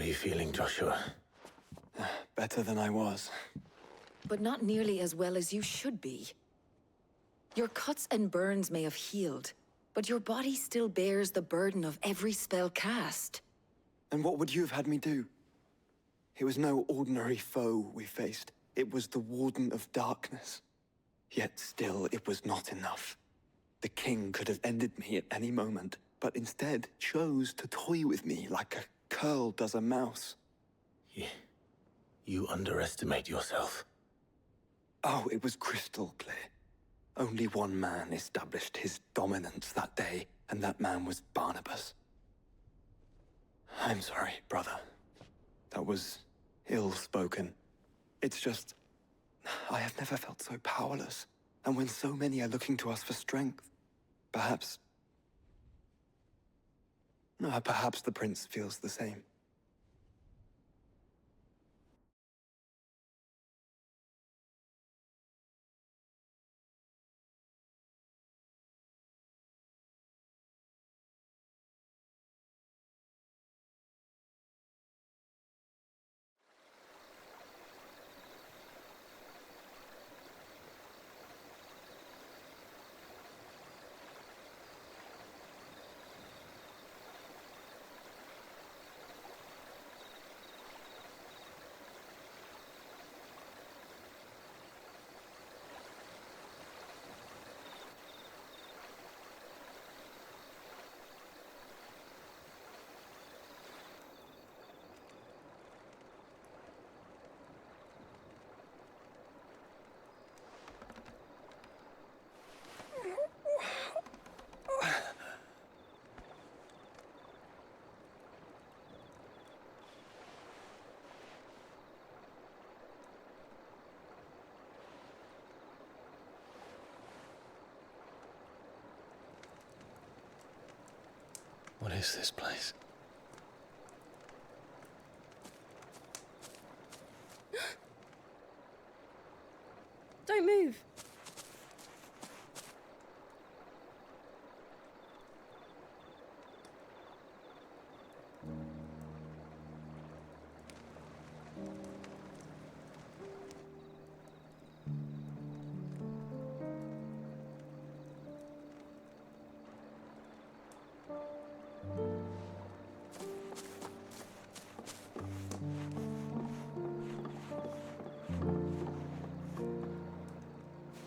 are you feeling, Joshua? Better than I was. But not nearly as well as you should be. Your cuts and burns may have healed, but your body still bears the burden of every spell cast. And what would you have had me do? It was no ordinary foe we faced. It was the Warden of Darkness. Yet still, it was not enough. The king could have ended me at any moment, but instead chose to toy with me like a curl does a mouse. You underestimate yourself. Oh, it was crystal clear. Only one man established his dominance that day, and that man was Barnabas. I'm sorry, brother. That was ill-spoken. It's just, I have never felt so powerless. And when so many are looking to us for strength, perhaps the prince feels the same. What is this place? Don't move.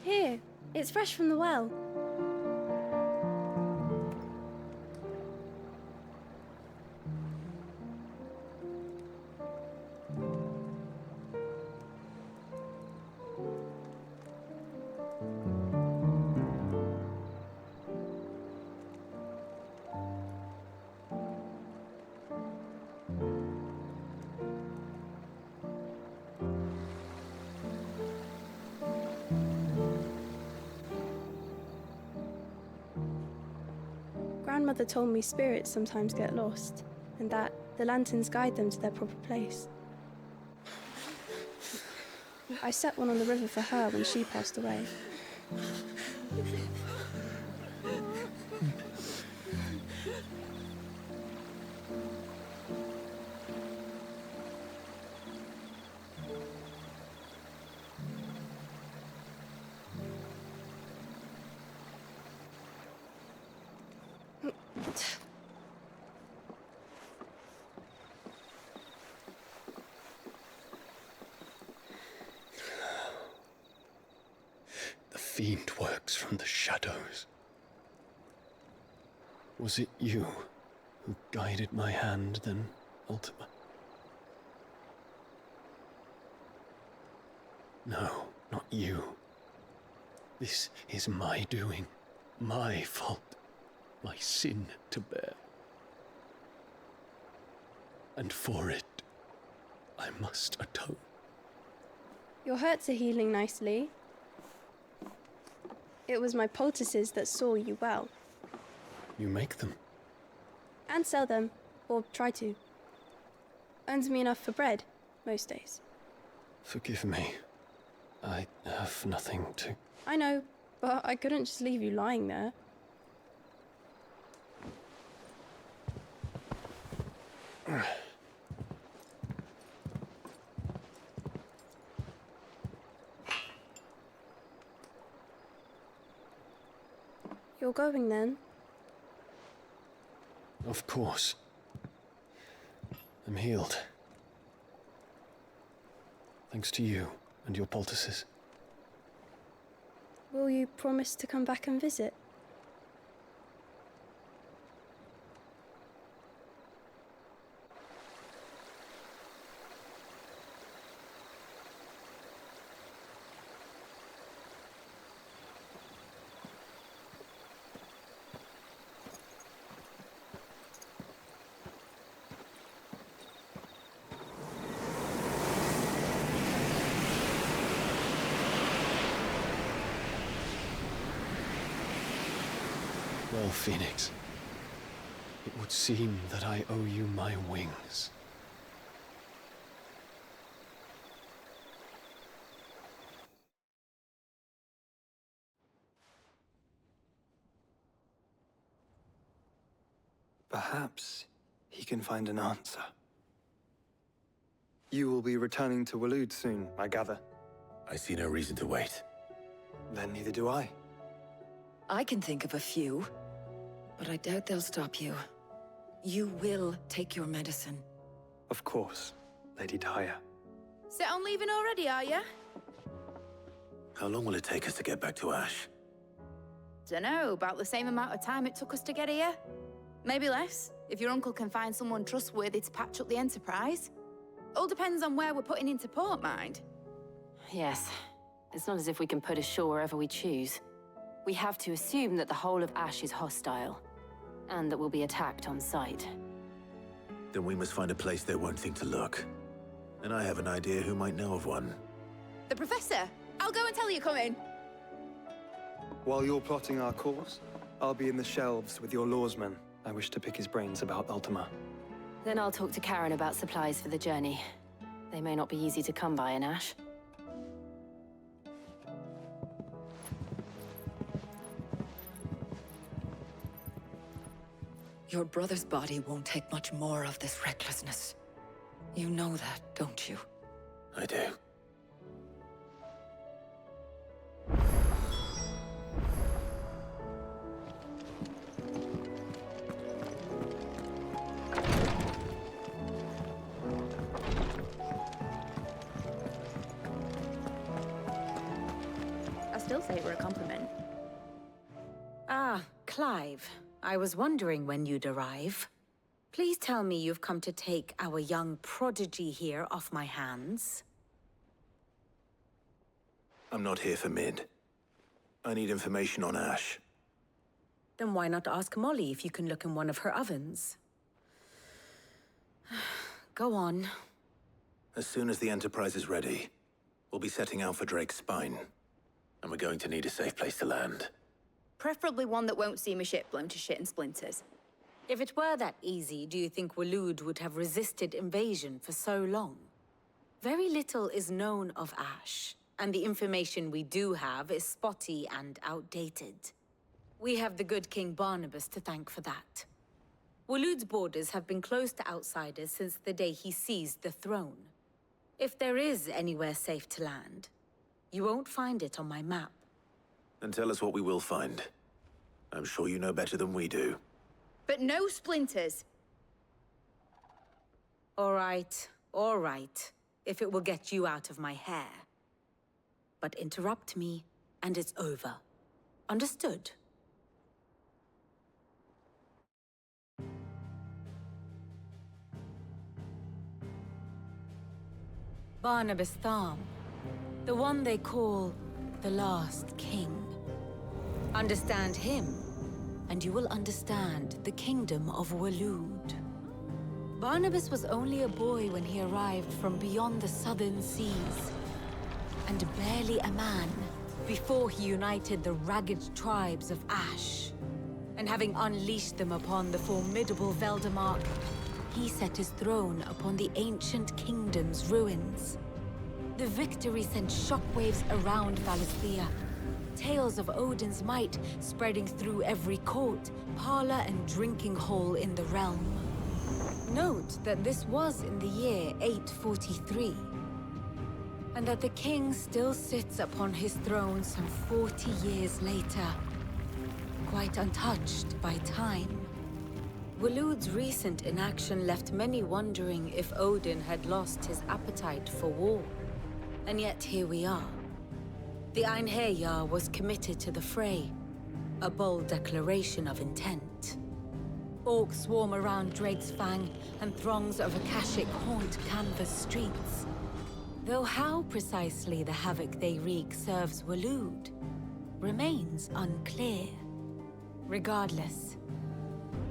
Here, it's fresh from the well. Grandmother told me spirits sometimes get lost, and that the lanterns guide them to their proper place. I set one on the river for her when she passed away. The fiend works from the shadows. Was it you who guided my hand, then, Ultima? No, not you. This is my doing, my fault, my sin to bear. And for it, I must atone. Your hurts are healing nicely. It was my poultices that saw you well. You make them? And sell them, or try to. Earns me enough for bread, most days. Forgive me. I have nothing to... I know, but I couldn't just leave you lying there. You're going then? Of course. I'm healed. Thanks to you and your poultices. Will you promise to come back and visit? Well, Phoenix, it would seem that I owe you my wings. Perhaps he can find an answer. You will be returning to Waloed soon, I gather. I see no reason to wait. Then neither do I. I can think of a few, but I doubt they'll stop you. You will take your medicine. Of course, Lady Daya. Set on leaving already, are ya? How long will it take us to get back to Ash? Dunno, about the same amount of time it took us to get here. Maybe less, if your uncle can find someone trustworthy to patch up the Enterprise. All depends on where we're putting into port, mind. Yes. It's not as if we can put ashore wherever we choose. We have to assume that the whole of Ash is hostile, and that we'll be attacked on sight. Then we must find a place they won't think to look. And I have an idea who might know of one. The Professor! I'll go and tell you come in. While you're plotting our course, I'll be in the shelves with your lawsman. I wish to pick his brains about Ultima. Then I'll talk to Karen about supplies for the journey. They may not be easy to come by in Ash. Your brother's body won't take much more of this recklessness. You know that, don't you? I do. I still say we're a compliment. Ah, Clive. I was wondering when you'd arrive. Please tell me you've come to take our young prodigy here off my hands. I'm not here for Mid. I need information on Ash. Then why not ask Molly if you can look in one of her ovens? Go on. As soon as the Enterprise is ready, we'll be setting out for Drake's Spine. And we're going to need a safe place to land. Preferably one that won't see my ship blown to shit and splinters. If it were that easy, do you think Waloed would have resisted invasion for so long? Very little is known of Ash, and the information we do have is spotty and outdated. We have the good King Barnabas to thank for that. Waloed's borders have been closed to outsiders since the day he seized the throne. If there is anywhere safe to land, you won't find it on my map. And tell us what we will find. I'm sure you know better than we do. But no splinters. All right, if it will get you out of my hair. But interrupt me, and it's over. Understood? Barnabas Tharm, the one they call the Last King. Understand him, and you will understand the kingdom of Waloed. Barnabas was only a boy when he arrived from beyond the southern seas, and barely a man before he united the ragged tribes of Ash. And having unleashed them upon the formidable Veldamark, he set his throne upon the ancient kingdom's ruins. The victory sent shockwaves around Valisthea, tales of Odin's might spreading through every court, parlor, and drinking hole in the realm. Note that this was in the year 843, and that the king still sits upon his throne some 40 years later, quite untouched by time. Waloed's recent inaction left many wondering if Odin had lost his appetite for war. And yet here we are. The Einherjar was committed to the fray, a bold declaration of intent. Orcs swarm around Drake's Fang, and throngs of Akashic haunt canvas streets. Though how precisely the havoc they wreak serves Waloed remains unclear. Regardless,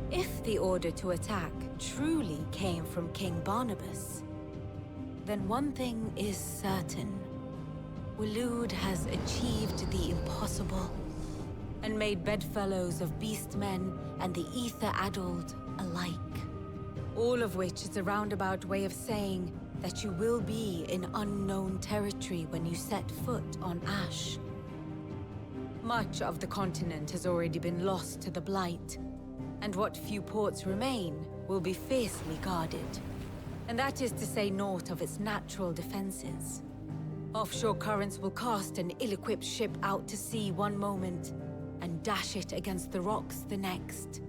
if the order to attack truly came from King Barnabas, then one thing is certain. Waloed has achieved the impossible, and made bedfellows of beastmen and the ether-addled alike. All of which is a roundabout way of saying that you will be in unknown territory when you set foot on Ash. Much of the continent has already been lost to the Blight, and what few ports remain will be fiercely guarded. And that is to say naught of its natural defenses. Offshore currents will cast an ill-equipped ship out to sea one moment, and dash it against the rocks the next.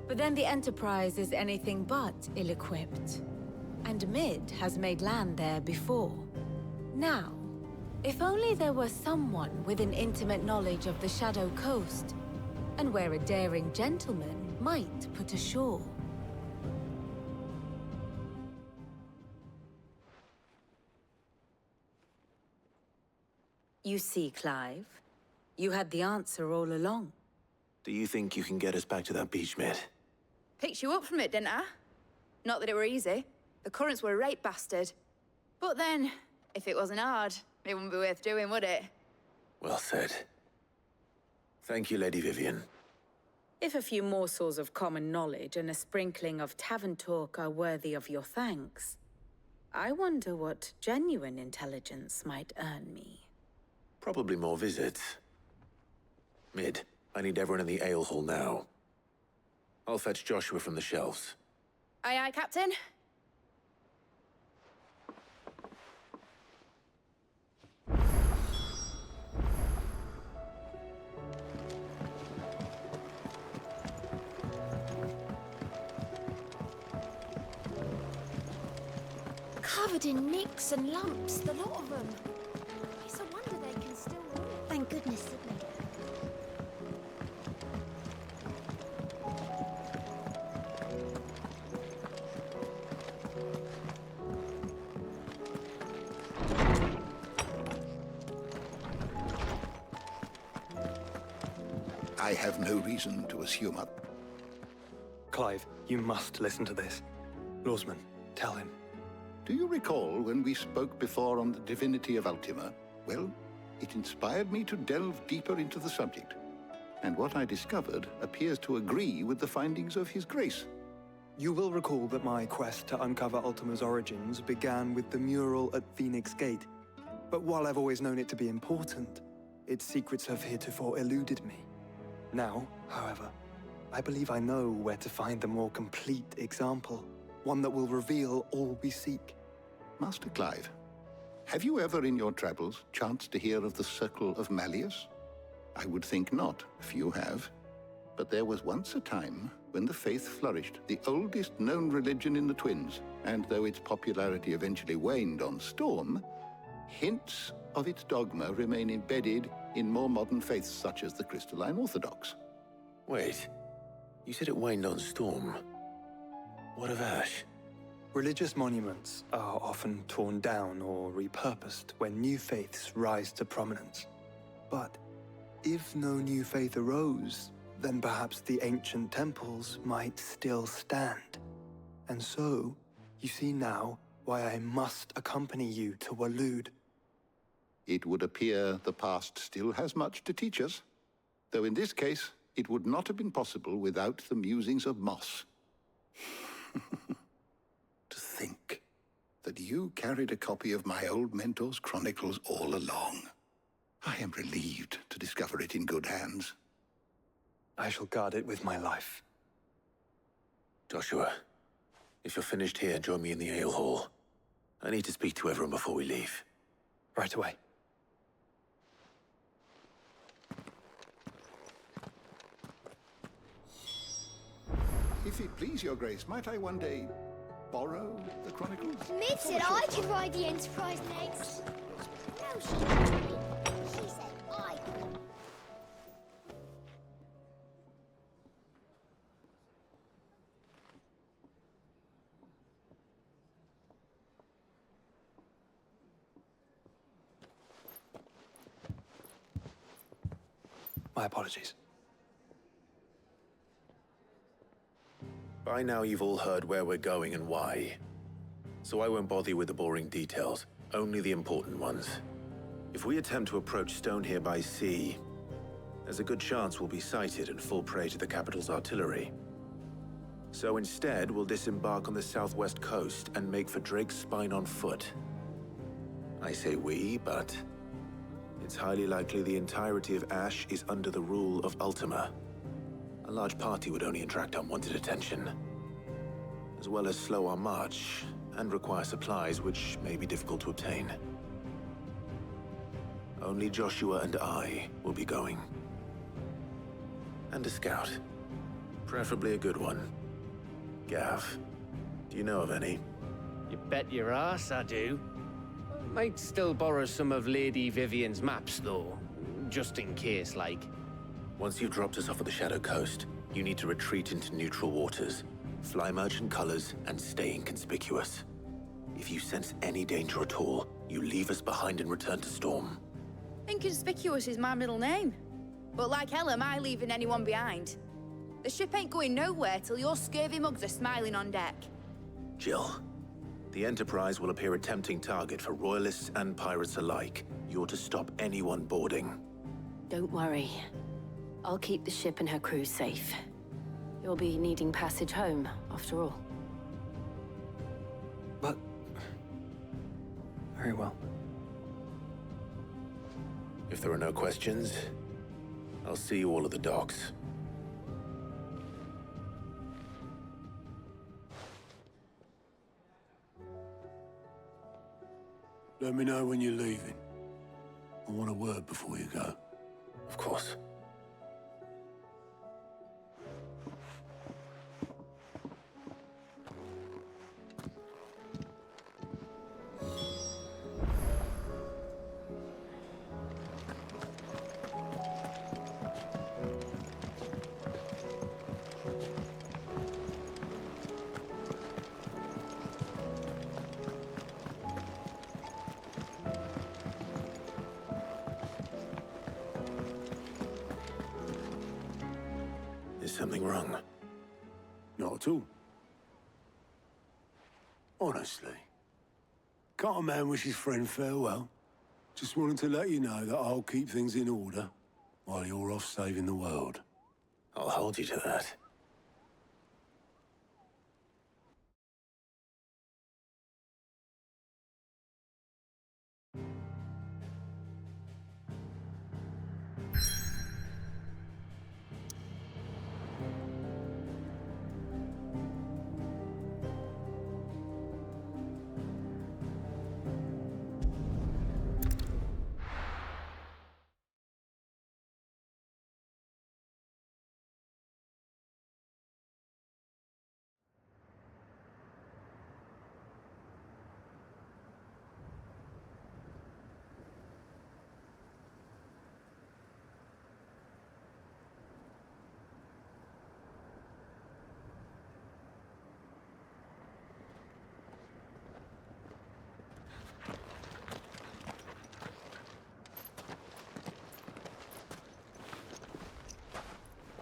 But then the Enterprise is anything but ill-equipped. And Mid has made land there before. Now, if only there were someone with an intimate knowledge of the Shadow Coast, and where a daring gentleman might put ashore. You see, Clive, you had the answer all along. Do you think you can get us back to that beach, Mid? Picked you up from it, didn't I? Not that it were easy. The currents were a right bastard. But then, if it wasn't hard, it wouldn't be worth doing, would it? Well said. Thank you, Lady Vivian. If a few morsels of common knowledge and a sprinkling of tavern talk are worthy of your thanks, I wonder what genuine intelligence might earn me. Probably more visits. Mid, I need everyone in the ale hall now. I'll fetch Joshua from the shelves. Aye, aye, Captain. Covered in nicks and lumps, the lot of them. It's a wonder they can still walk. Thank goodness, Sydney. I have no reason to assume up. Clive, you must listen to this. Lawsman, tell him. Do you recall when we spoke before on the divinity of Ultima? Well, it inspired me to delve deeper into the subject. And what I discovered appears to agree with the findings of His Grace. You will recall that my quest to uncover Ultima's origins began with the mural at Phoenix Gate. But while I've always known it to be important, its secrets have heretofore eluded me. Now, however, I believe I know where to find the more complete example. One that will reveal all we seek. Master Clive, have you ever in your travels chanced to hear of the Circle of Malleus? I would think not, if you have. But there was once a time when the faith flourished, the oldest known religion in the Twins, and though its popularity eventually waned on Storm, hints of its dogma remain embedded in more modern faiths such as the Crystalline Orthodox. Wait, you said it waned on Storm. What of Ash? Religious monuments are often torn down or repurposed when new faiths rise to prominence. But if no new faith arose, then perhaps the ancient temples might still stand. And so, you see now why I must accompany you to Waloed. It would appear the past still has much to teach us, though in this case, it would not have been possible without the musings of Moss. To think that you carried a copy of my old mentor's chronicles all along. I am relieved to discover it in good hands. I shall guard it with my life. Joshua, if you're finished here, join me in the ale hall. I need to speak to everyone before we leave. Right away. If it please your grace, might I one day borrow the Chronicles? Mid said I could ride the Enterprise next. No, she didn't. She said I could. My apologies. By now you've all heard where we're going and why. So I won't bother you with the boring details, only the important ones. If we attempt to approach Stone here by sea, there's a good chance we'll be sighted and fall prey to the capital's artillery. So instead, we'll disembark on the southwest coast and make for Drake's Spine on foot. I say we, but it's highly likely the entirety of Ash is under the rule of Ultima. A large party would only attract unwanted attention, as well as slow our march and require supplies which may be difficult to obtain. Only Joshua and I will be going. And a scout. Preferably a good one. Gav, do you know of any? You bet your ass I do. Might still borrow some of Lady Vivian's maps, though. Just in case, like. Once you've dropped us off at the Shadow Coast, you need to retreat into neutral waters, fly merchant colors, and stay inconspicuous. If you sense any danger at all, you leave us behind and return to Storm. Inconspicuous is my middle name. But like hell am I leaving anyone behind. The ship ain't going nowhere till your scurvy mugs are smiling on deck. Jill, the Enterprise will appear a tempting target for royalists and pirates alike. You're to stop anyone boarding. Don't worry. I'll keep the ship and her crew safe. You'll be needing passage home, after all. But... very well. If there are no questions, I'll see you all at the docks. Let me know when you're leaving. I want a word before you go. Of course. Is something wrong? Not at all. Honestly. Can't a man wish his friend farewell? Just wanted to let you know that I'll keep things in order while you're off saving the world. I'll hold you to that.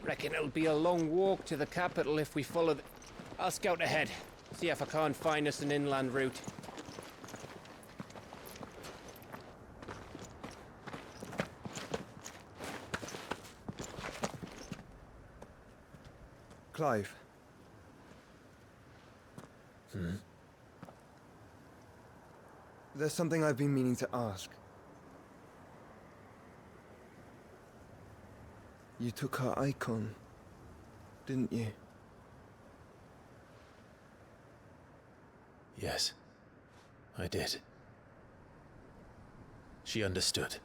Reckon it'll be a long walk to the capital if we follow the... I'll scout ahead. See if I can't find us an inland route. Clive. There's something I've been meaning to ask. You took her Eikon, didn't you? Yes, I did. She understood.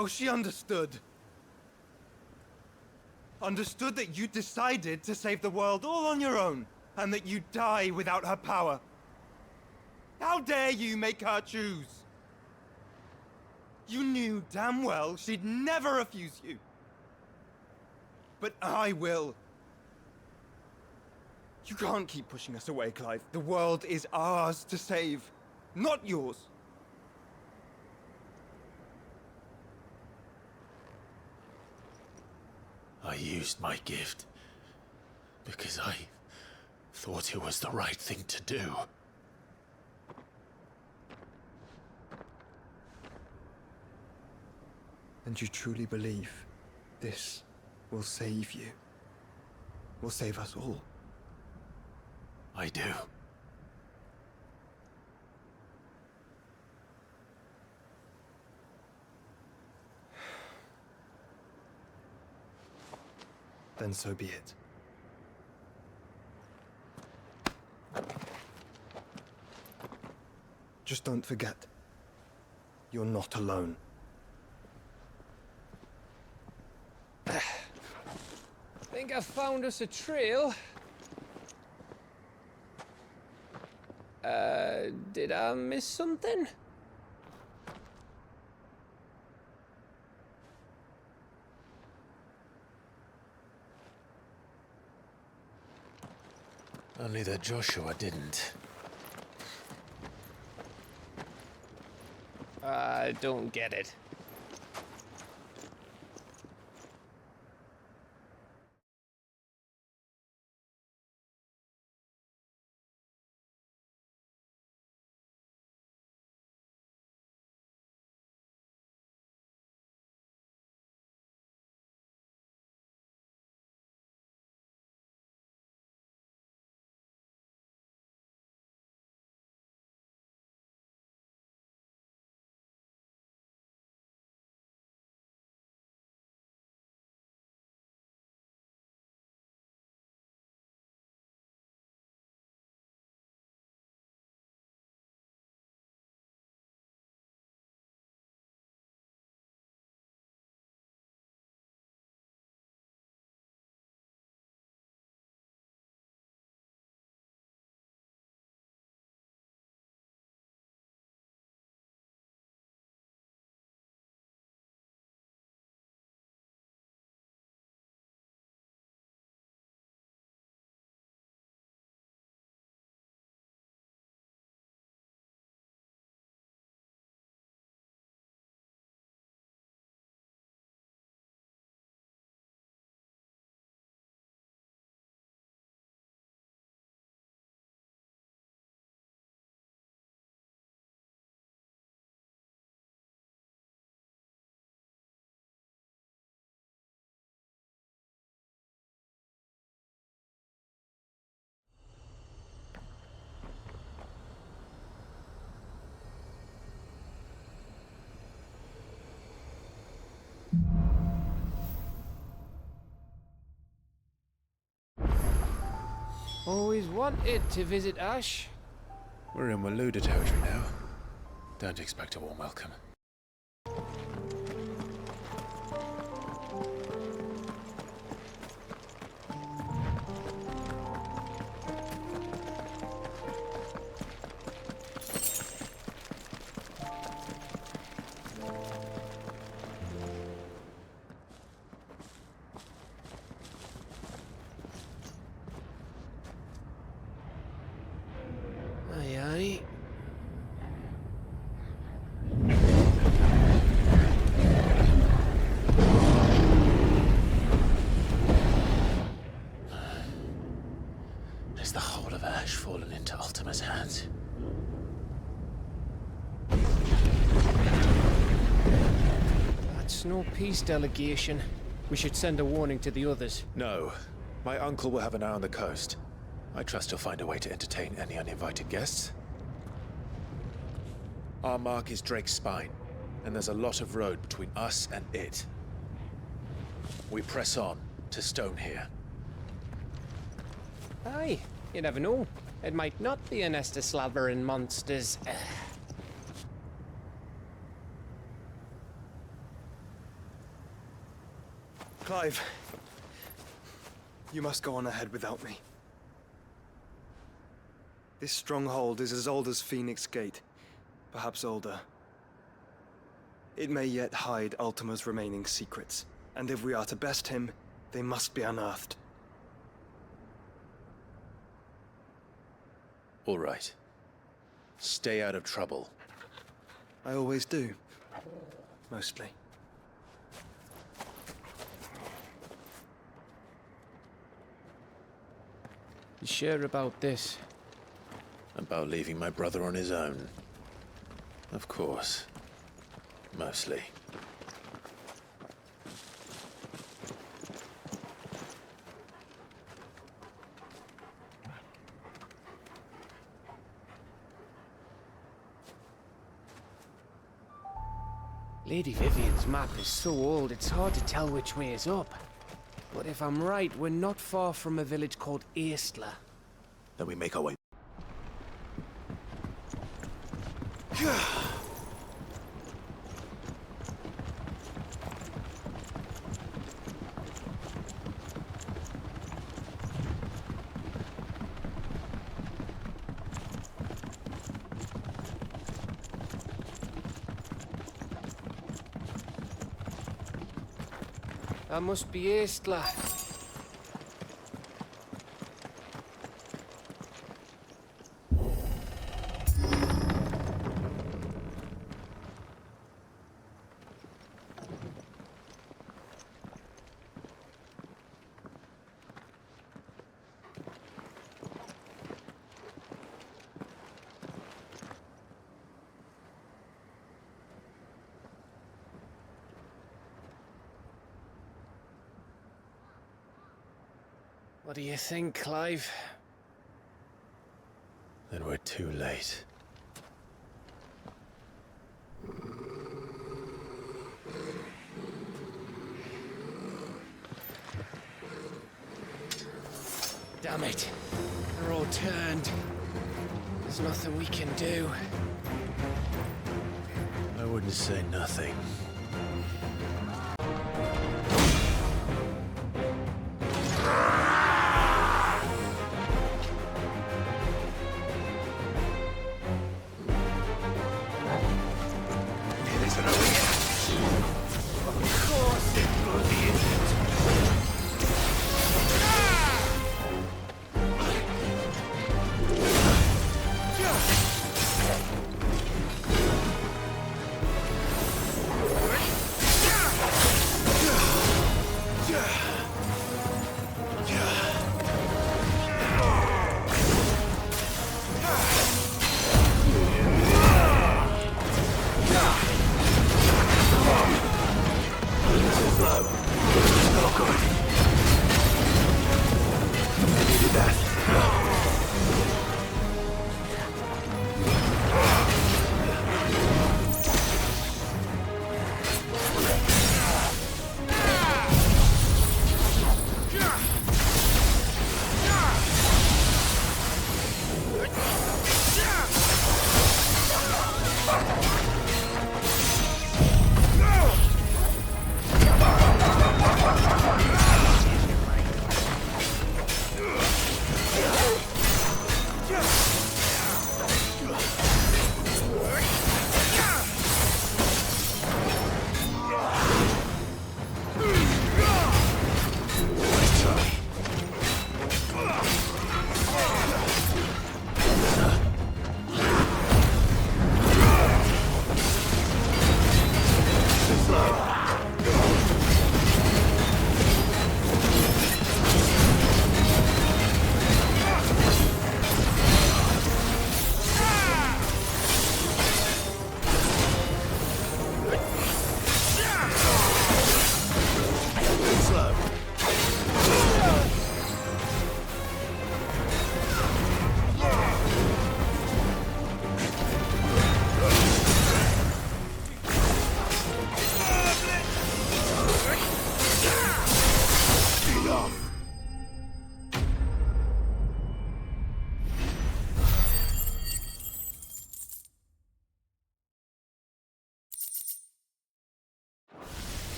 Oh, she understood. Understood that you decided to save the world all on your own, and that you'd die without her power. How dare you make her choose? You knew damn well she'd never refuse you. But I will. You can't keep pushing us away, Clive. The world is ours to save, not yours. I used my gift because I thought it was the right thing to do. And you truly believe this will save you? Will save us all? I do. Then so be it. Just don't forget, you're not alone. Think I found us a trail. Did I miss something? Only that Joshua didn't. I don't get it. Always wanted to visit Ash. We're in Waluda territory now. Don't expect a warm welcome. Aye, aye. Is the whole of Ash fallen into Ultima's hands? That's no peace delegation. We should send a warning to the others. No. My uncle will have an eye on the coast. I trust he'll find a way to entertain any uninvited guests. Our mark is Drake's Spine, and there's a lot of road between us and it. We press on to Stone here. Aye, you never know. It might not be a nest of slavering monsters. Clive, you must go on ahead without me. This stronghold is as old as Phoenix Gate, perhaps older. It may yet hide Ultima's remaining secrets, and if we are to best him, they must be unearthed. All right. Stay out of trouble. I always do. Mostly. You sure about this? About leaving my brother on his own? Of course. Mostly. Lady Vivian's map is so old, it's hard to tell which way is up. But if I'm right, we're not far from a village called Aistla. Then we make our way. That must be Aistla. What do you think, Clive? Then we're too late. Damn it. They're all turned. There's nothing we can do. I wouldn't say nothing.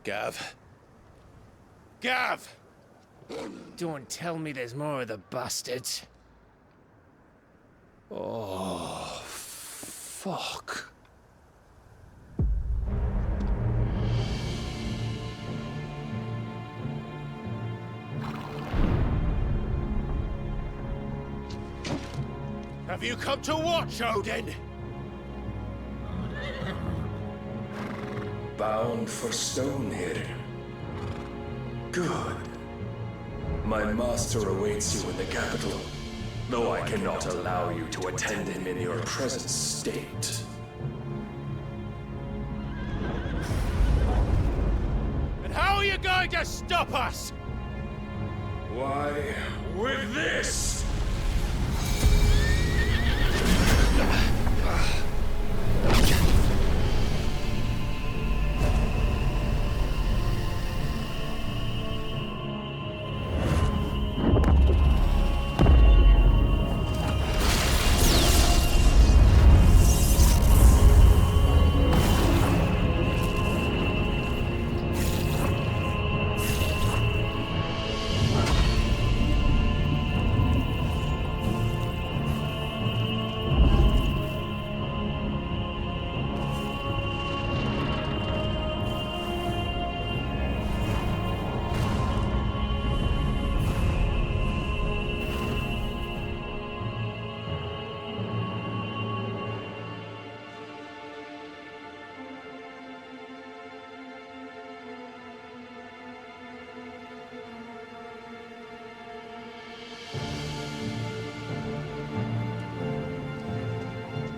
Gav. Gav! Don't tell me there's more of the bastards. Oh, fuck. Have you come to watch, Odin? Bound for stone here. Good. My master awaits you in the capital, though I cannot allow you to attend him in your present state. And how are you going to stop us? Why, with this!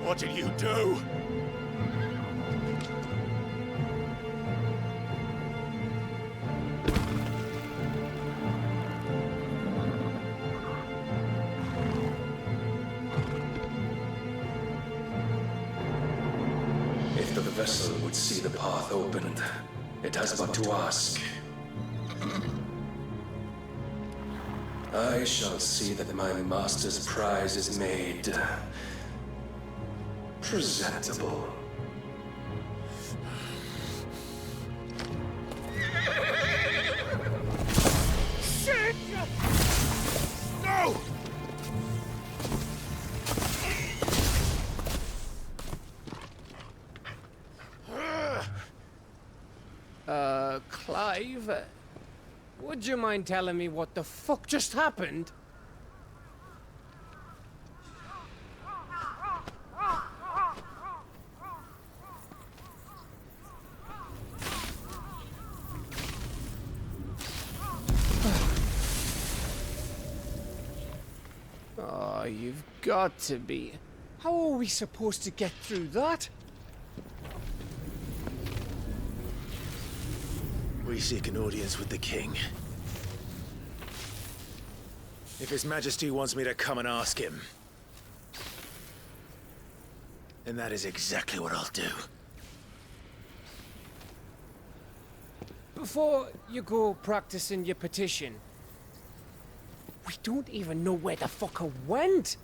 What did you do? If the vessel would see the path opened, it has but to ask. I shall see that my master's prize is made presentable. Shit! No! Clive, would you mind telling me what the fuck just happened? Oh, you've got to be. How are we supposed to get through that? We seek an audience with the king. If His Majesty wants me to come and ask him, then that is exactly what I'll do. Before you go practicing your petition, we don't even know where the fucker went.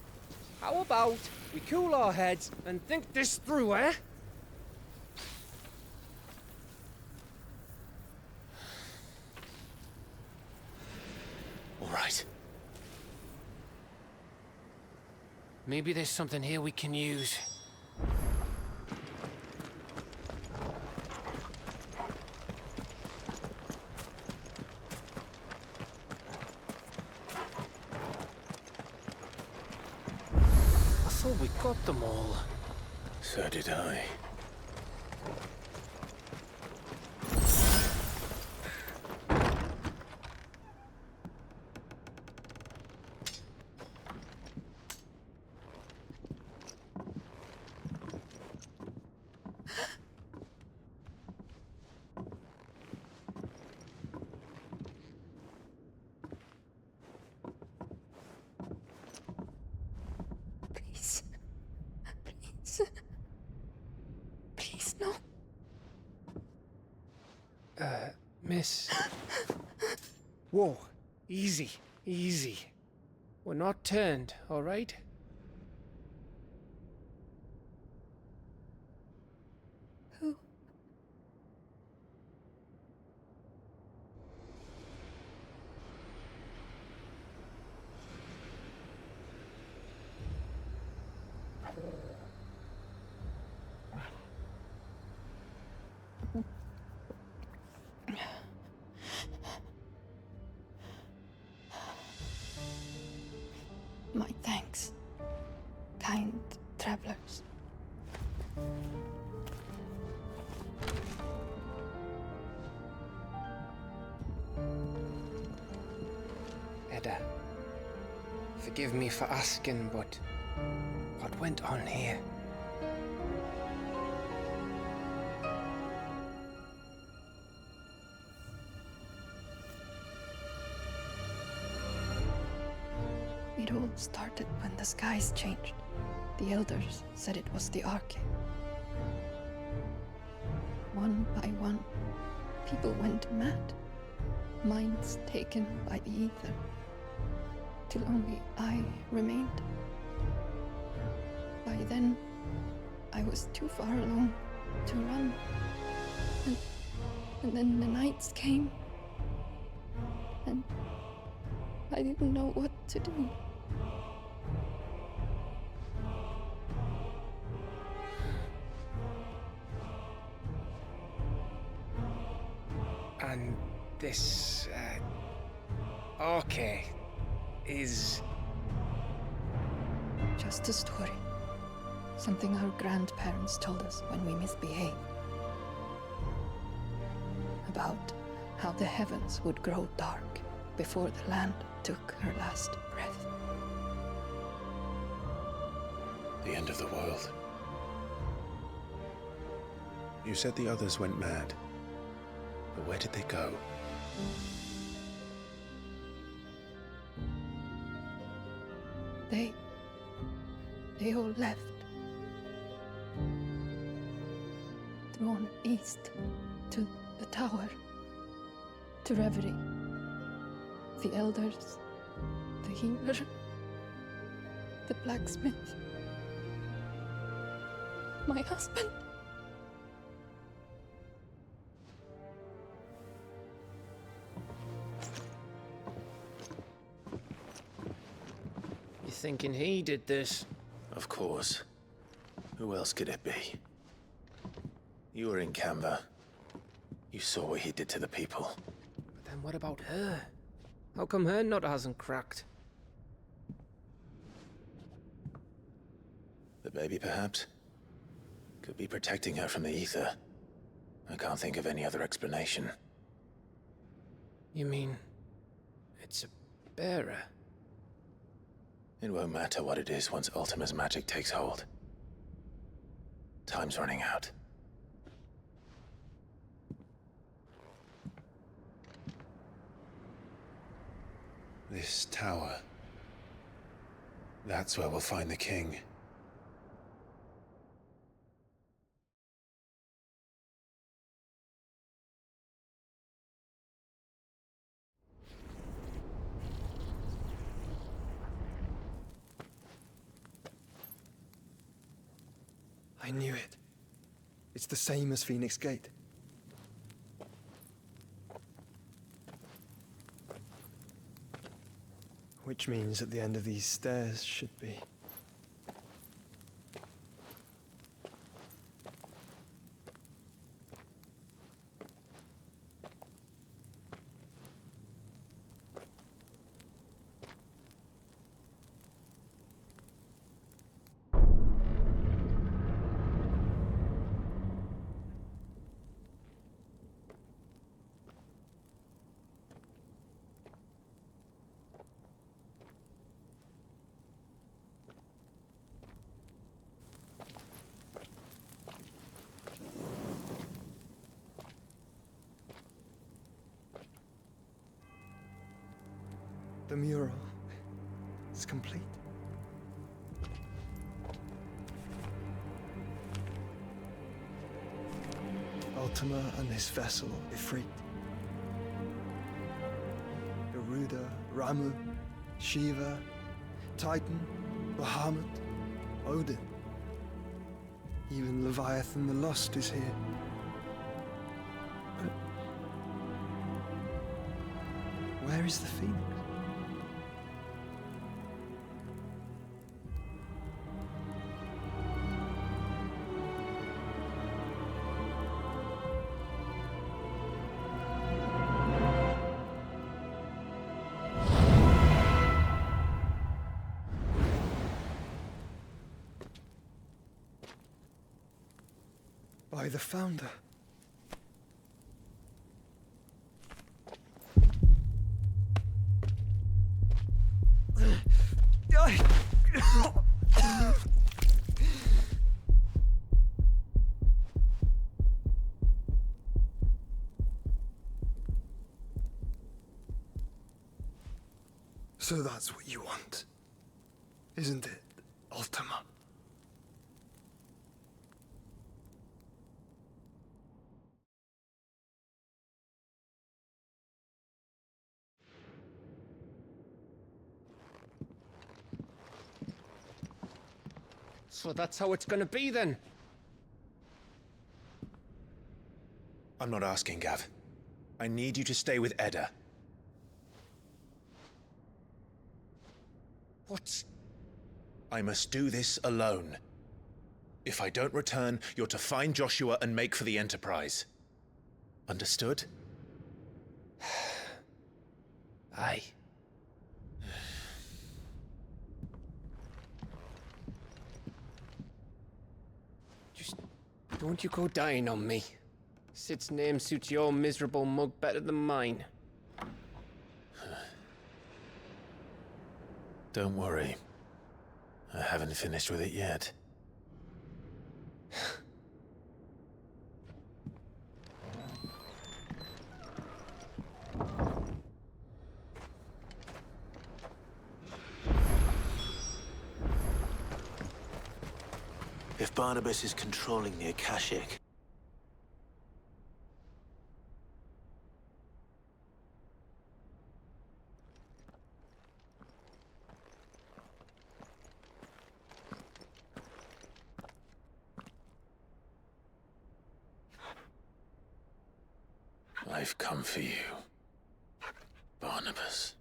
How about we cool our heads and think this through, eh? All right. Maybe there's something here we can use. I thought we got them all. So did I. Please, no. Miss. Whoa, easy, easy. We're not turned, all right? Who? kind travelers. Edda, forgive me for asking, but what went on here? It all started when the skies changed. The elders said it was the Archie. One by one, people went mad. Minds taken by the ether. Till only I remained. By then, I was too far along to run. And then the nights came. And I didn't know what to do. And this, Archie is... Just a story. Something our grandparents told us when we misbehaved. About how the heavens would grow dark before the land took her last breath. The end of the world. You said the others went mad. But where did they go? They all left. Drawn east to the tower, to reverie. The elders, the healer, the blacksmith, my husband. You thinking he did this? Of course. Who else could it be? You were in Canva. You saw what he did to the people. But then what about her? How come her nut hasn't cracked? The baby, perhaps? Could be protecting her from the ether. I can't think of any other explanation. You mean... it's a bearer? It won't matter what it is once Ultima's magic takes hold. Time's running out. This tower. That's where we'll find the king. I knew it. It's the same as Phoenix Gate. Which means at the end of these stairs should be... The mural is complete. Ultima and his vessel, Ifrit. Garuda, Ramu, Shiva, Titan, Bahamut, Odin. Even Leviathan the Lost is here. But where is the Phoenix? By the Founder. So that's what you want, isn't it, Ultima? So that's how it's gonna be then? I'm not asking, Gav. I need you to stay with Edda. What? I must do this alone. If I don't return, you're to find Joshua and make for the Enterprise. Understood? Aye. Just don't you go dying on me. Sid's name suits your miserable mug better than mine. Don't worry. I haven't finished with it yet. If Barnabas is controlling the Akashic, I've come for you, Barnabas.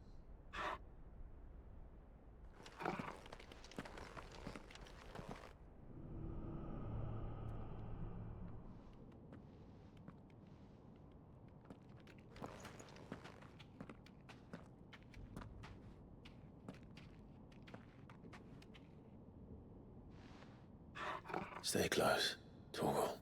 Stay close, Torgal.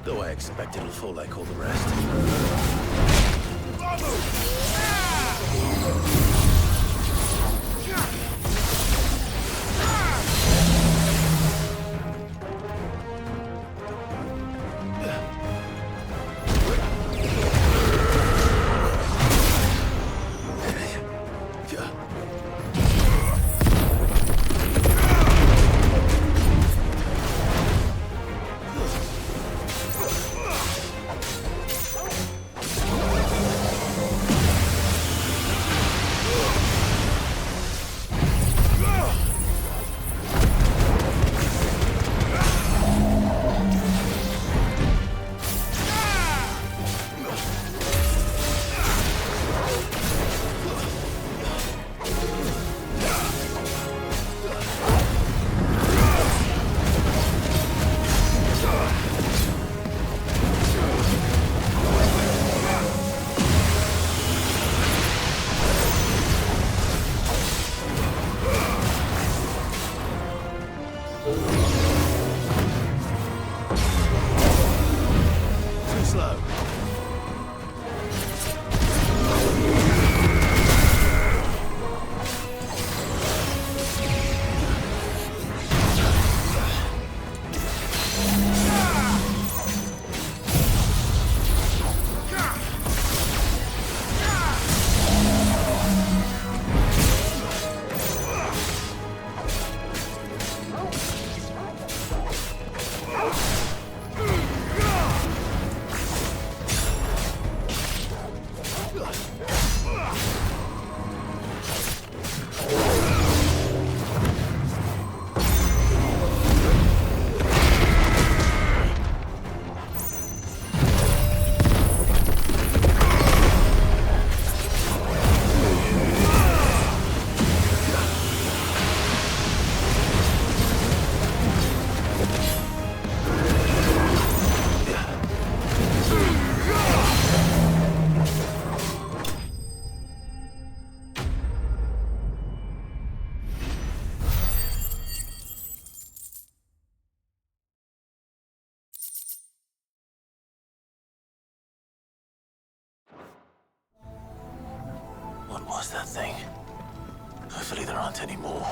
Though I expect it'll fall like all the rest. What was that thing? Hopefully there aren't any more.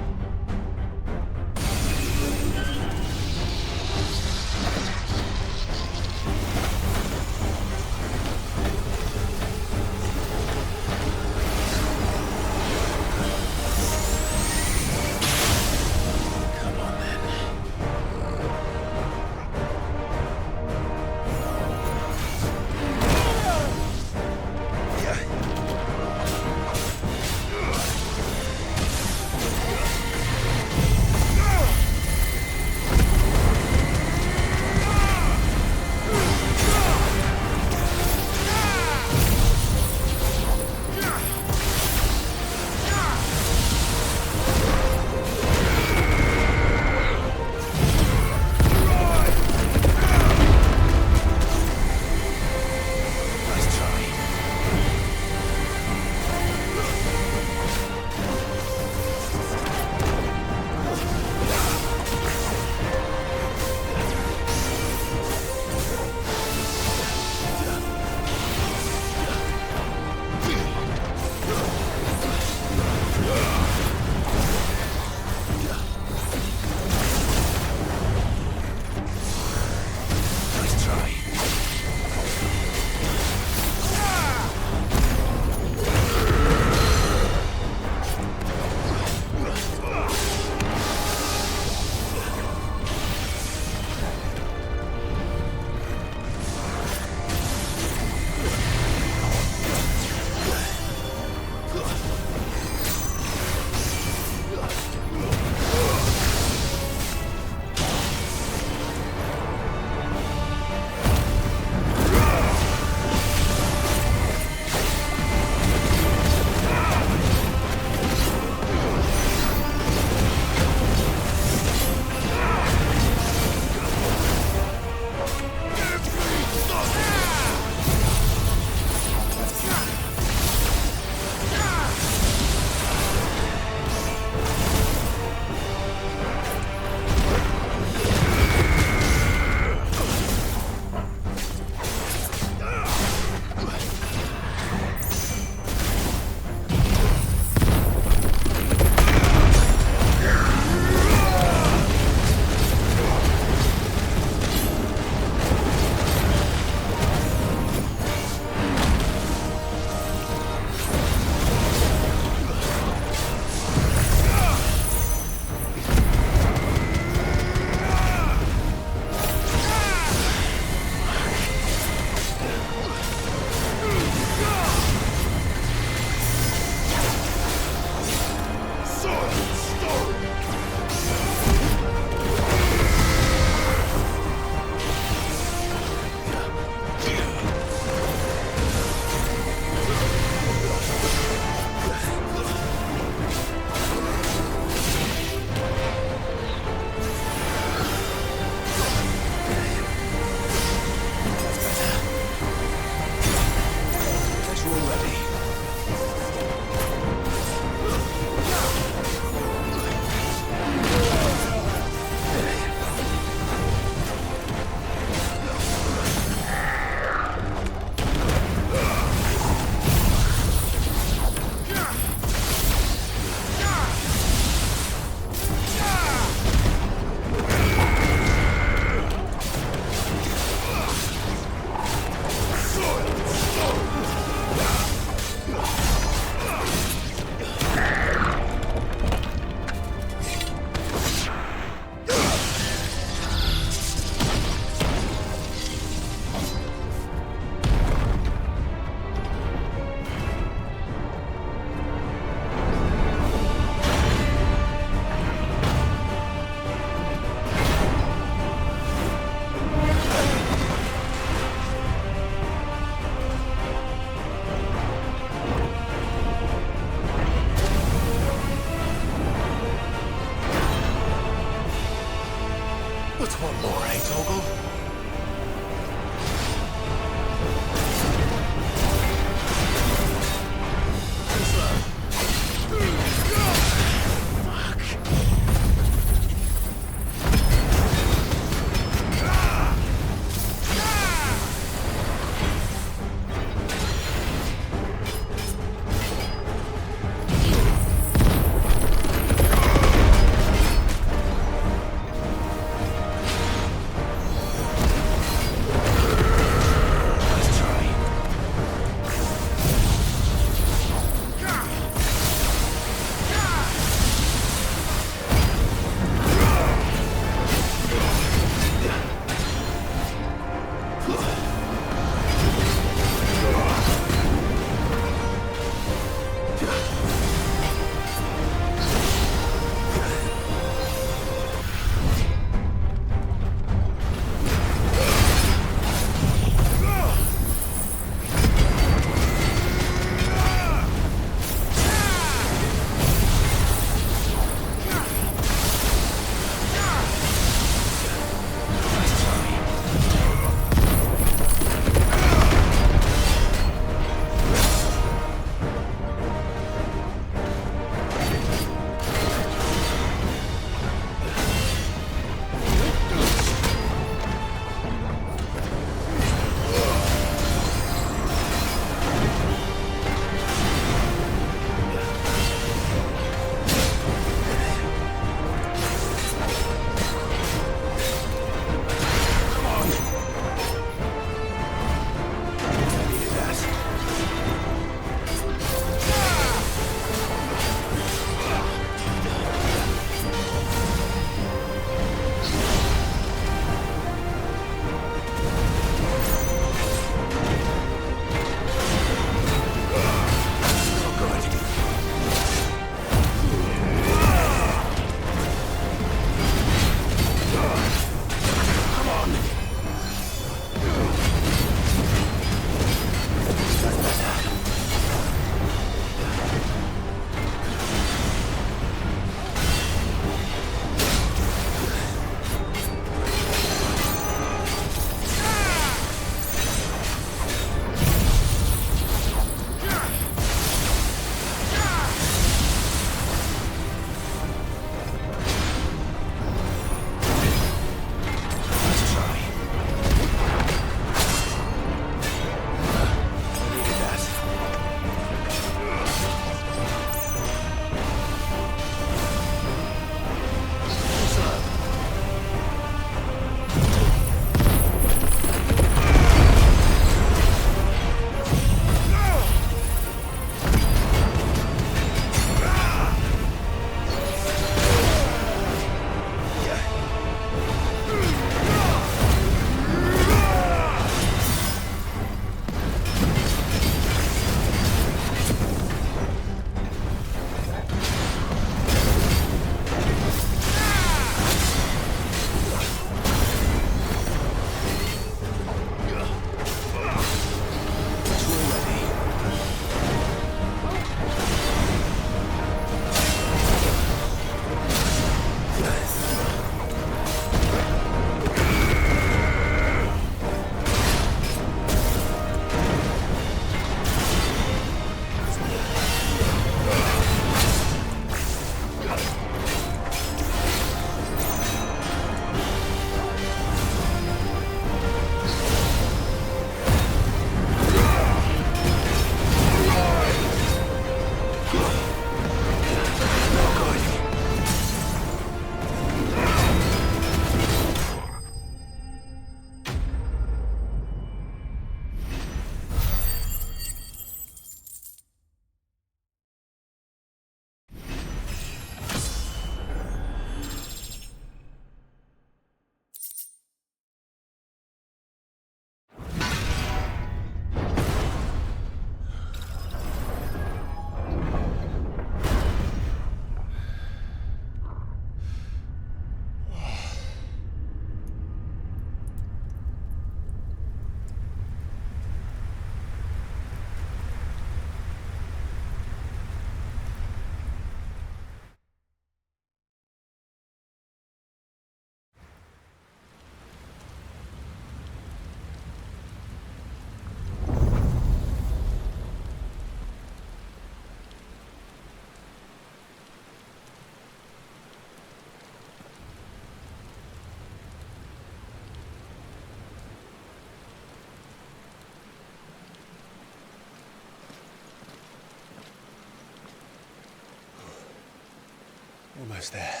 Almost there.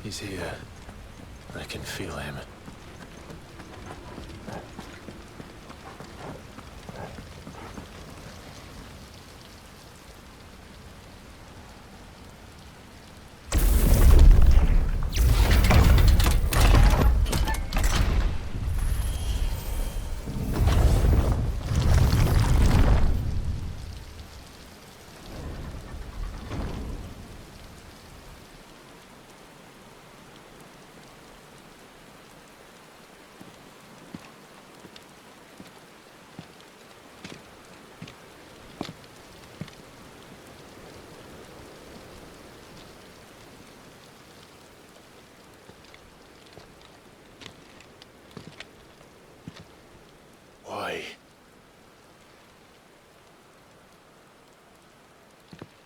He's here. I can feel him. Why?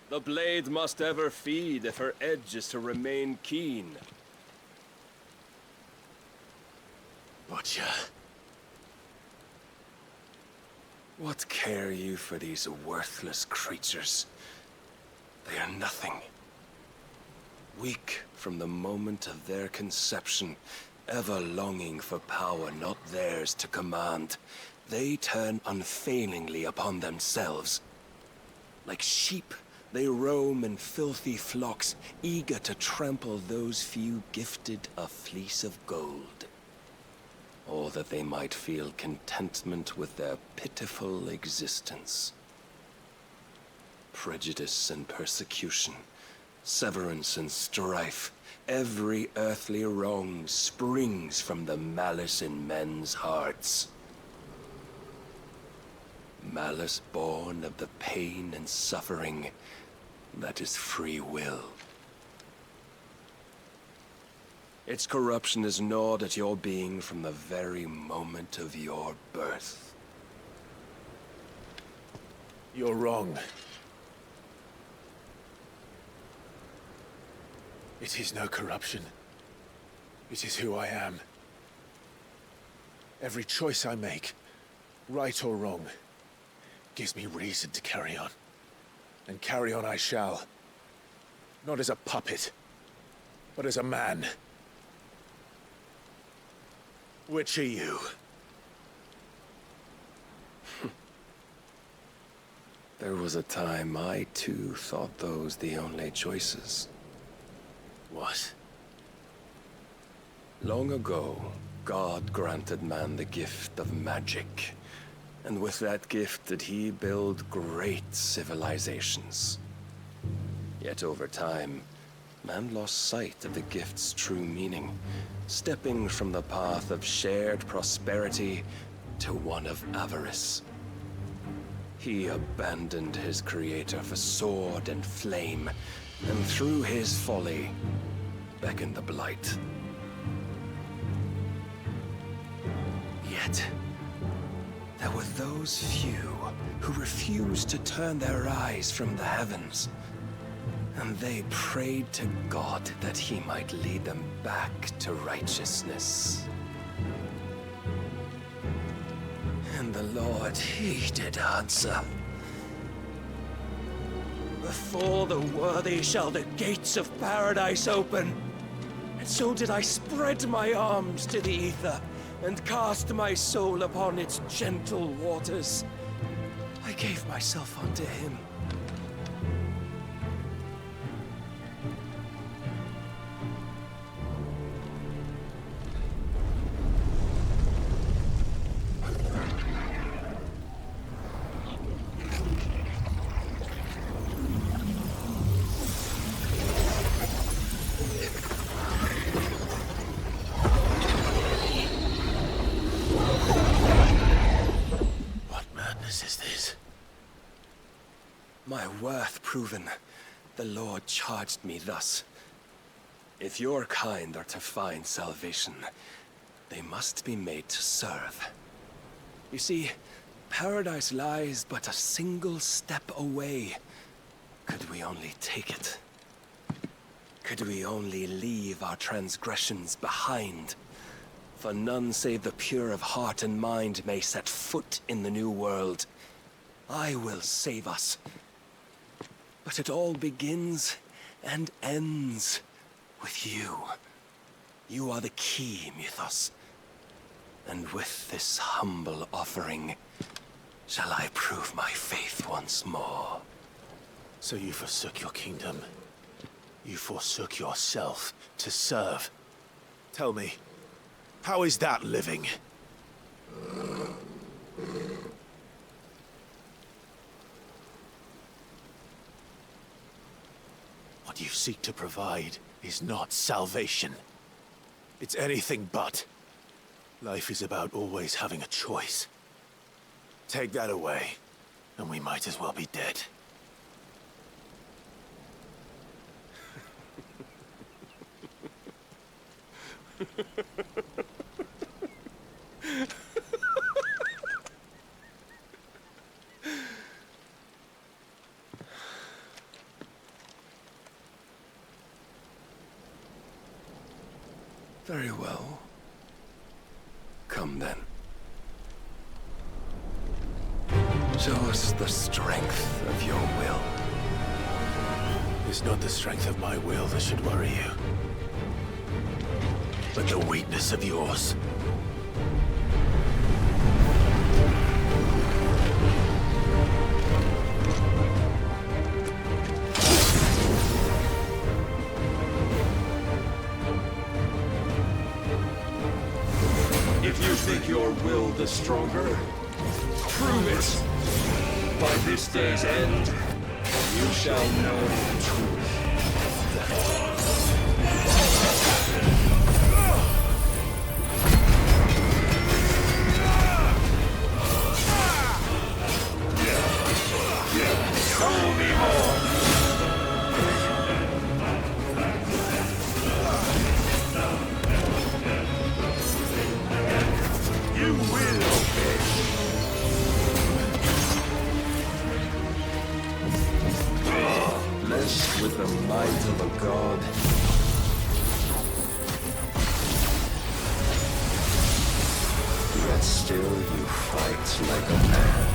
The blade must ever feed if her edge is to remain keen. Butcher. What care you for these worthless creatures? They are nothing. Weak from the moment of their conception, ever longing for power not theirs to command, they turn unfailingly upon themselves. Like sheep, they roam in filthy flocks, eager to trample those few gifted a fleece of gold. Or that they might feel contentment with their pitiful existence. Prejudice and persecution, severance and strife, every earthly wrong springs from the malice in men's hearts. Malice born of the pain and suffering that is free will. Its corruption is gnawed at your being from the very moment of your birth. You're wrong. It is no corruption. It is who I am. Every choice I make, right or wrong, gives me reason to carry on. And carry on I shall. Not as a puppet, but as a man. Which are you? There was a time I too thought those the only choices. What? Long ago, God granted man the gift of magic. And with that gift did he build great civilizations. Yet over time, man lost sight of the gift's true meaning, stepping from the path of shared prosperity to one of avarice. He abandoned his creator for sword and flame, and through his folly, beckoned the blight. Yet, there were those few who refused to turn their eyes from the heavens, and they prayed to God that he might lead them back to righteousness. And the Lord, he did answer. Before the worthy shall the gates of paradise open. And so did I spread my arms to the ether, and cast my soul upon its gentle waters. I gave myself unto him. My worth proven, the Lord charged me thus. If your kind are to find salvation, they must be made to serve. You see, paradise lies but a single step away. Could we only take it? Could we only leave our transgressions behind? For none save the pure of heart and mind may set foot in the new world. I will save us. But it all begins and ends with you. You are the key, Mythos. And with this humble offering, shall I prove my faith once more. So you forsook your kingdom. You forsook yourself to serve. Tell me, how is that living? What you seek to provide is not salvation. It's anything but. Life is about always having a choice. Take that away, and we might as well be dead. Very well. Come then. Show us the strength of your will. It's not the strength of my will that should worry you, but the weakness of yours. If you think your will the stronger, prove it. By this day's end, you shall know the truth. Show me more. You will obey. Blessed with the might of a god. Yet still you fight like a man.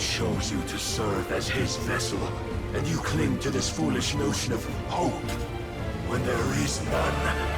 chose you to serve as his vessel, and you cling to this foolish notion of hope when there is none.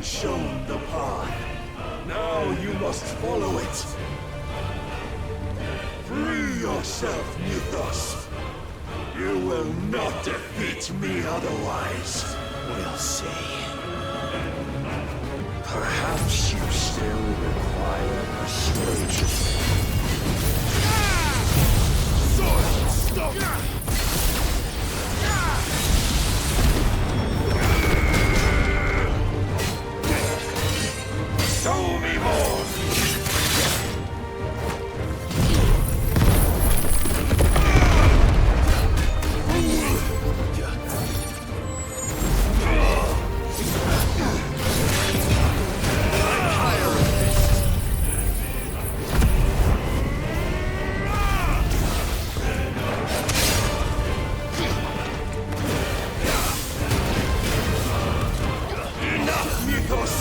Shown the path. Now you must follow it. Free yourself, Mythos. You will not defeat me otherwise. We'll see. Perhaps you still require persuasion. Sword! Stop! Show me more! Enough, Mythos!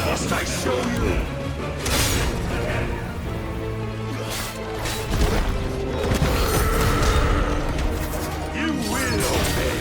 Must I show you? You will obey.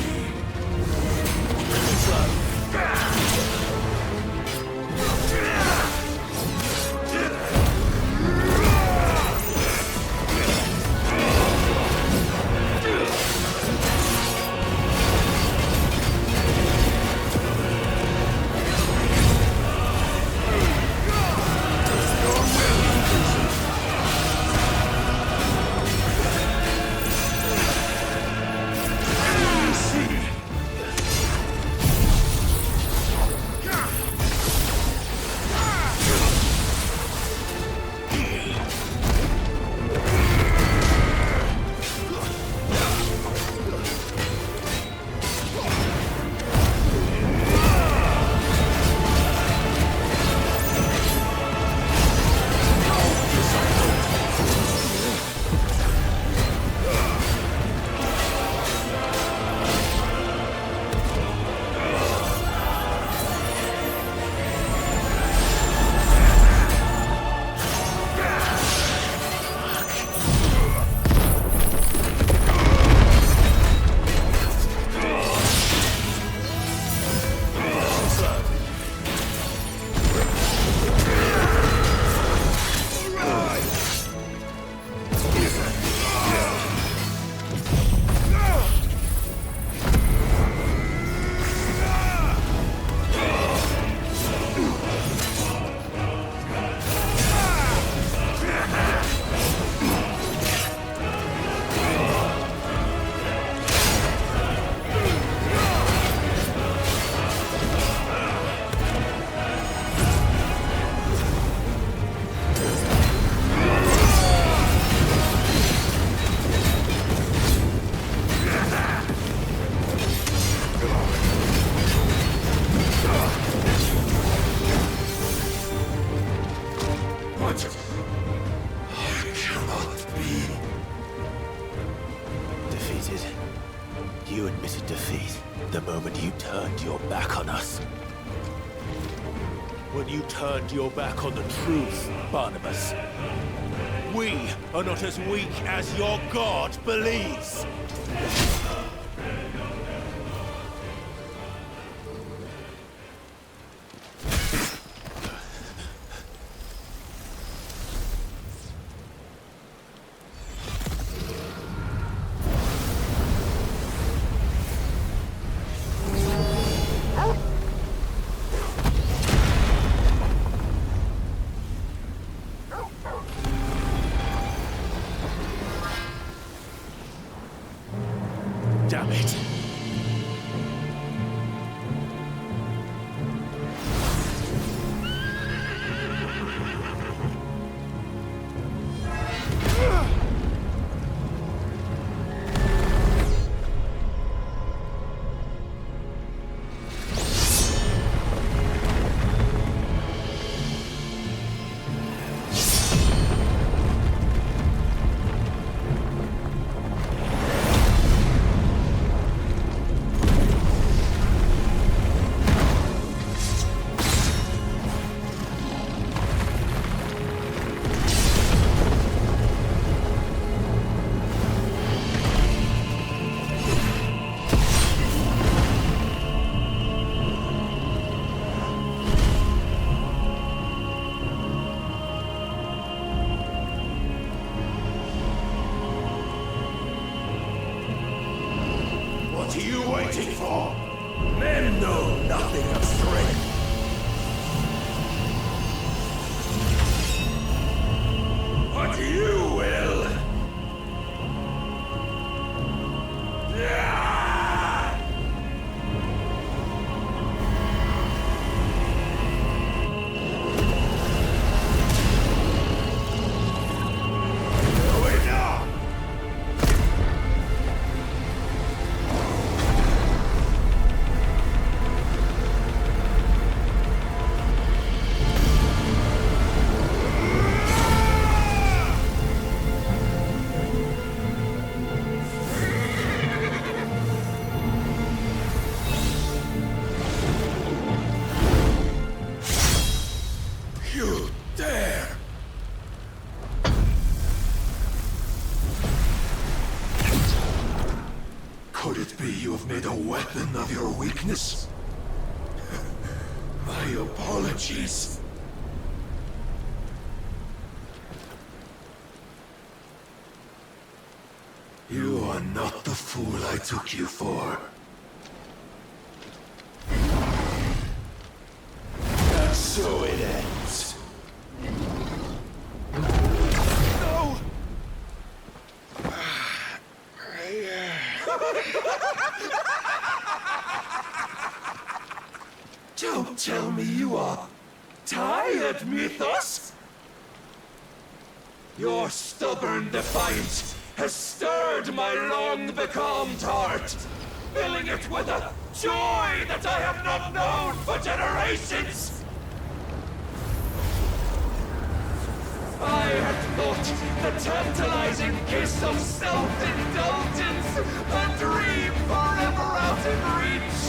when you turned your back on the truth, Barnabas. We are not as weak as your god believes. Damn it. What are you waiting for? Men know nothing of strength. But you will. You dare! Could it be you have made a weapon of your weakness? My apologies. You are not the fool I took you for. And so it ends. No! Don't tell me you are tired, Mythos! Your stubborn defiance has stirred my long-becalmed heart, filling it with a joy that I have not known for generations! I had thought the tantalizing kiss of self-indulgence a dream forever out of reach.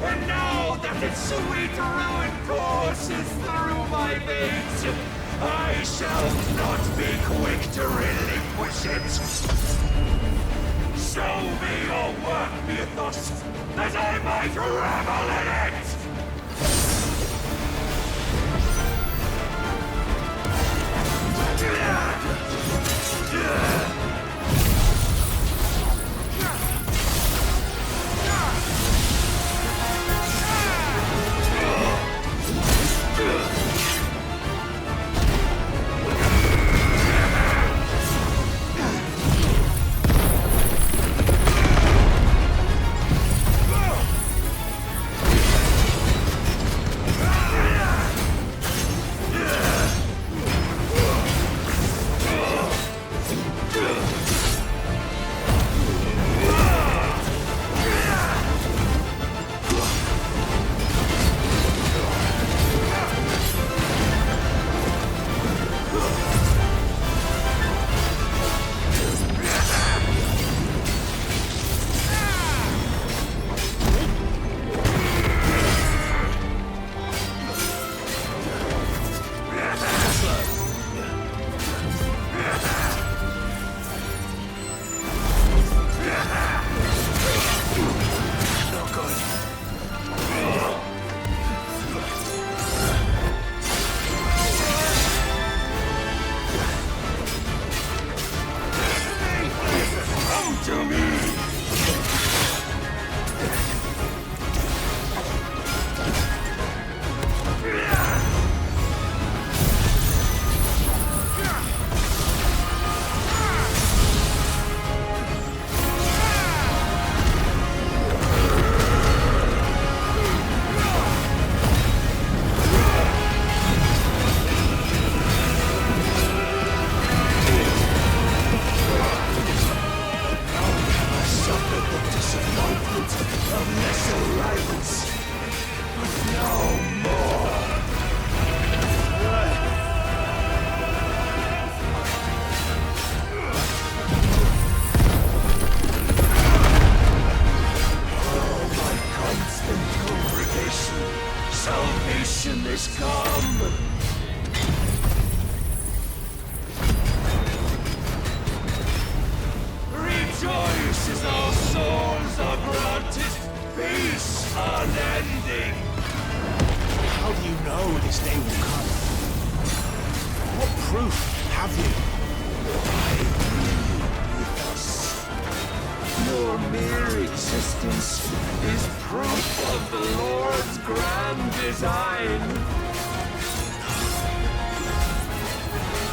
And now that its sweet ruin courses through my veins, I shall not be quick to relinquish it. Show me your work, Mythos, that I might revel in it! Salvation is come! Rejoice as all souls are granted peace unending! How do you know this day will come? What proof have you? With us. Your mere existence is proof of the Lord's grand design.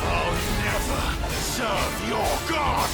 I'll never serve your god!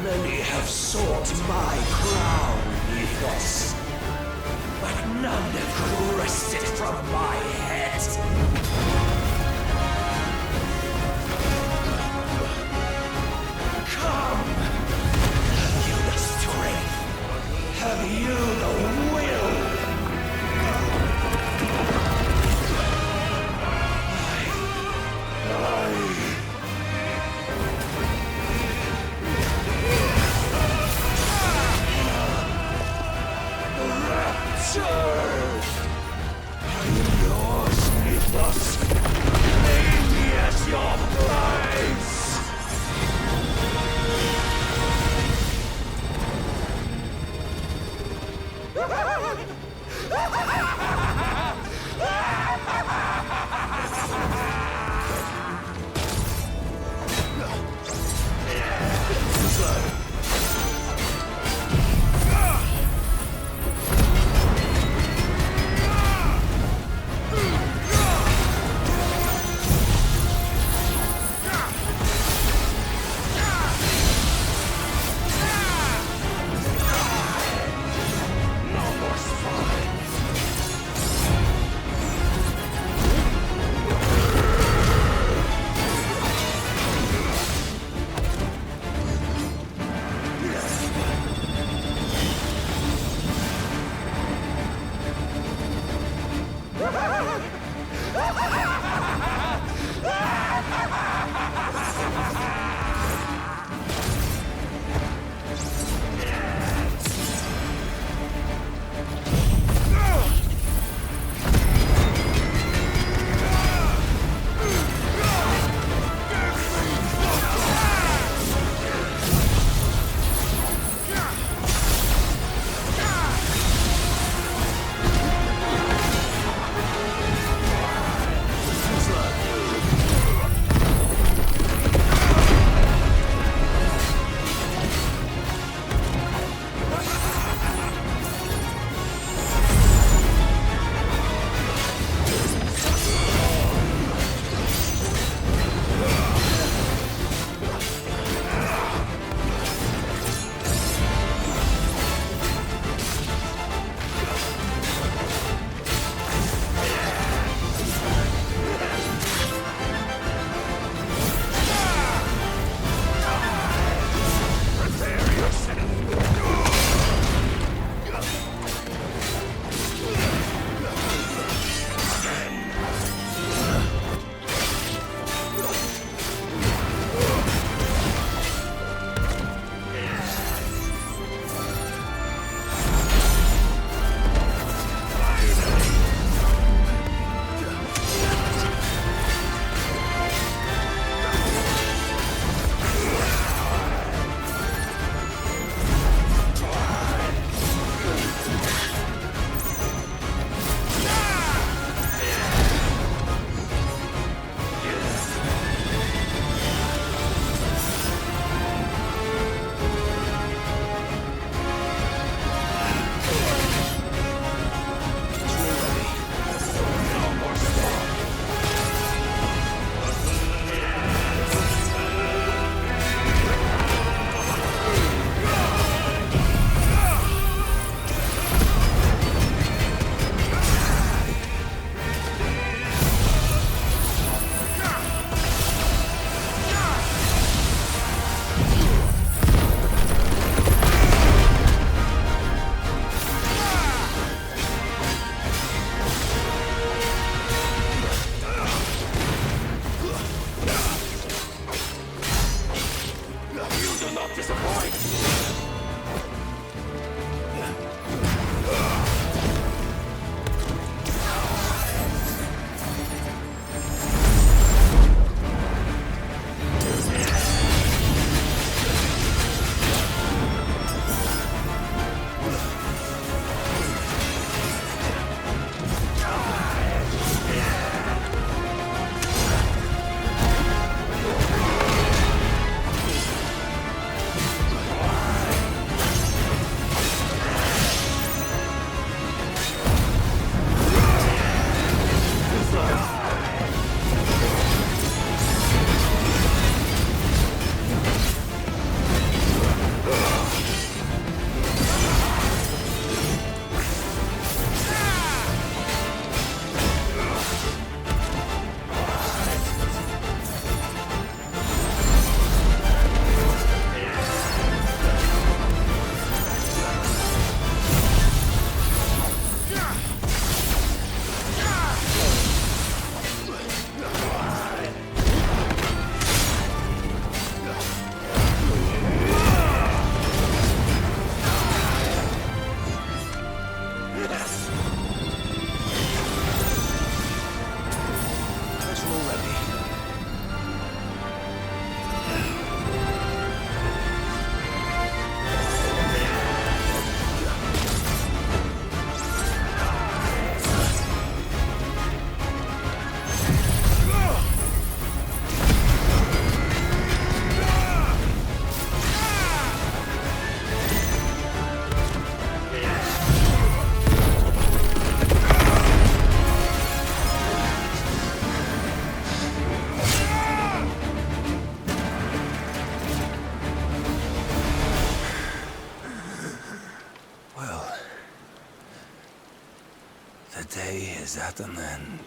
Many have sought my crown, Ethos, but none have wrested it from my head. Come! Have you the strength? Have you the will? I am yours, Ethos. The day is at an end.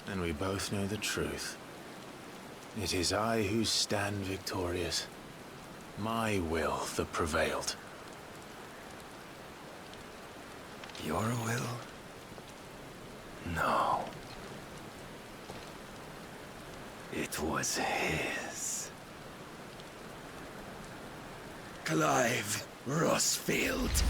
And we both know the truth. It is I who stand victorious. My will that prevailed. Your will? No. It was his. Clive Rosfield.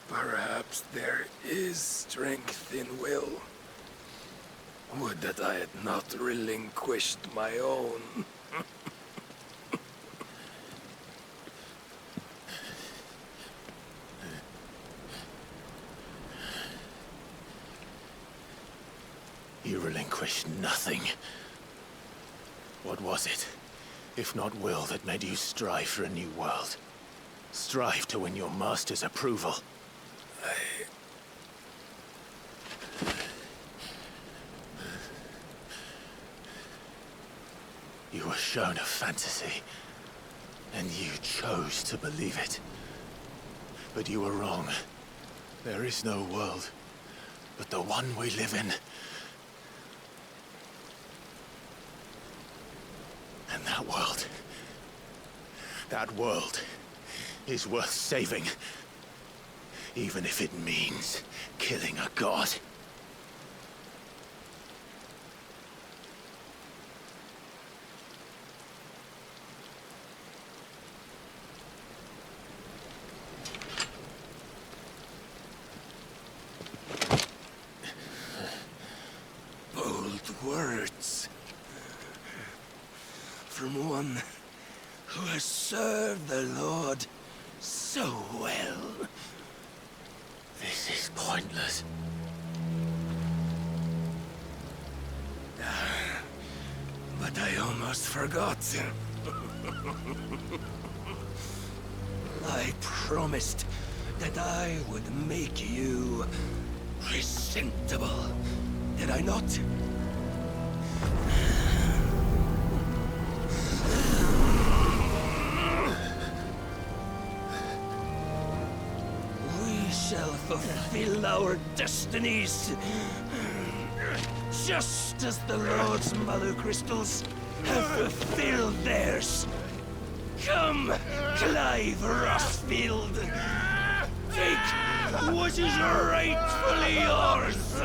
Perhaps there is strength in will. Would that I had not relinquished my own. You relinquished nothing. What was it, if not will, that made you strive for a new world? Strive to win your master's approval? You were shown a fantasy, and you chose to believe it. But you were wrong. There is no world, but the one we live in. And that world is worth saving, even if it means killing a god. Bold words. From one who has served the Lord so well. This is pointless. But I almost forgot. I promised that I would make you presentable. Did I not? We shall fulfill our destinies, just as the Lord's Mother Crystals have fulfilled theirs. Come, Clive Rosfield. Take what is rightfully yours.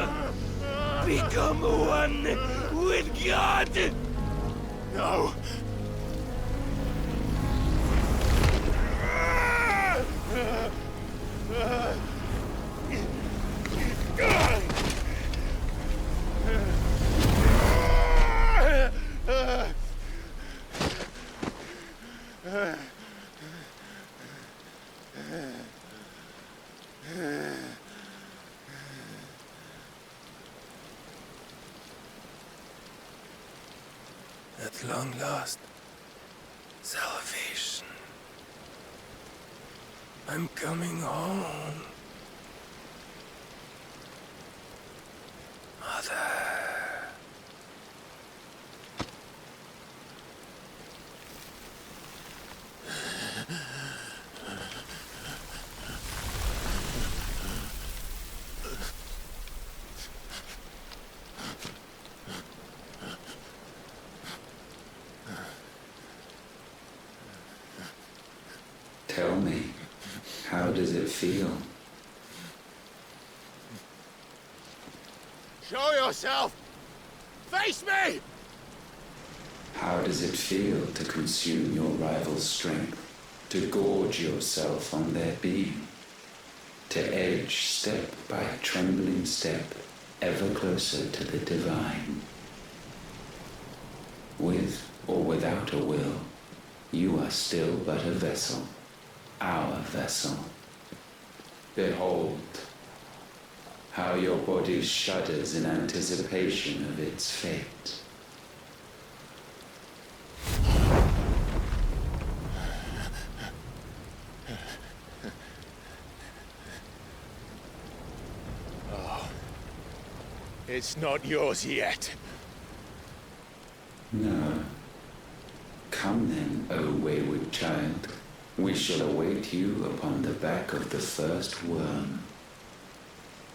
Become one with God. No. At long last, salvation. I'm coming home. Mother. does it feel? Show yourself! Face me! How does it feel to consume your rival's strength? To gorge yourself on their beam? To edge step by trembling step ever closer to the divine? With or without a will, you are still but a vessel, our vessel. Behold, how your body shudders in anticipation of its fate. Oh, it's not yours yet. No. Come then, O wayward child. We shall await you upon the back of the first worm.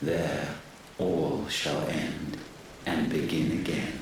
There, all shall end and begin again.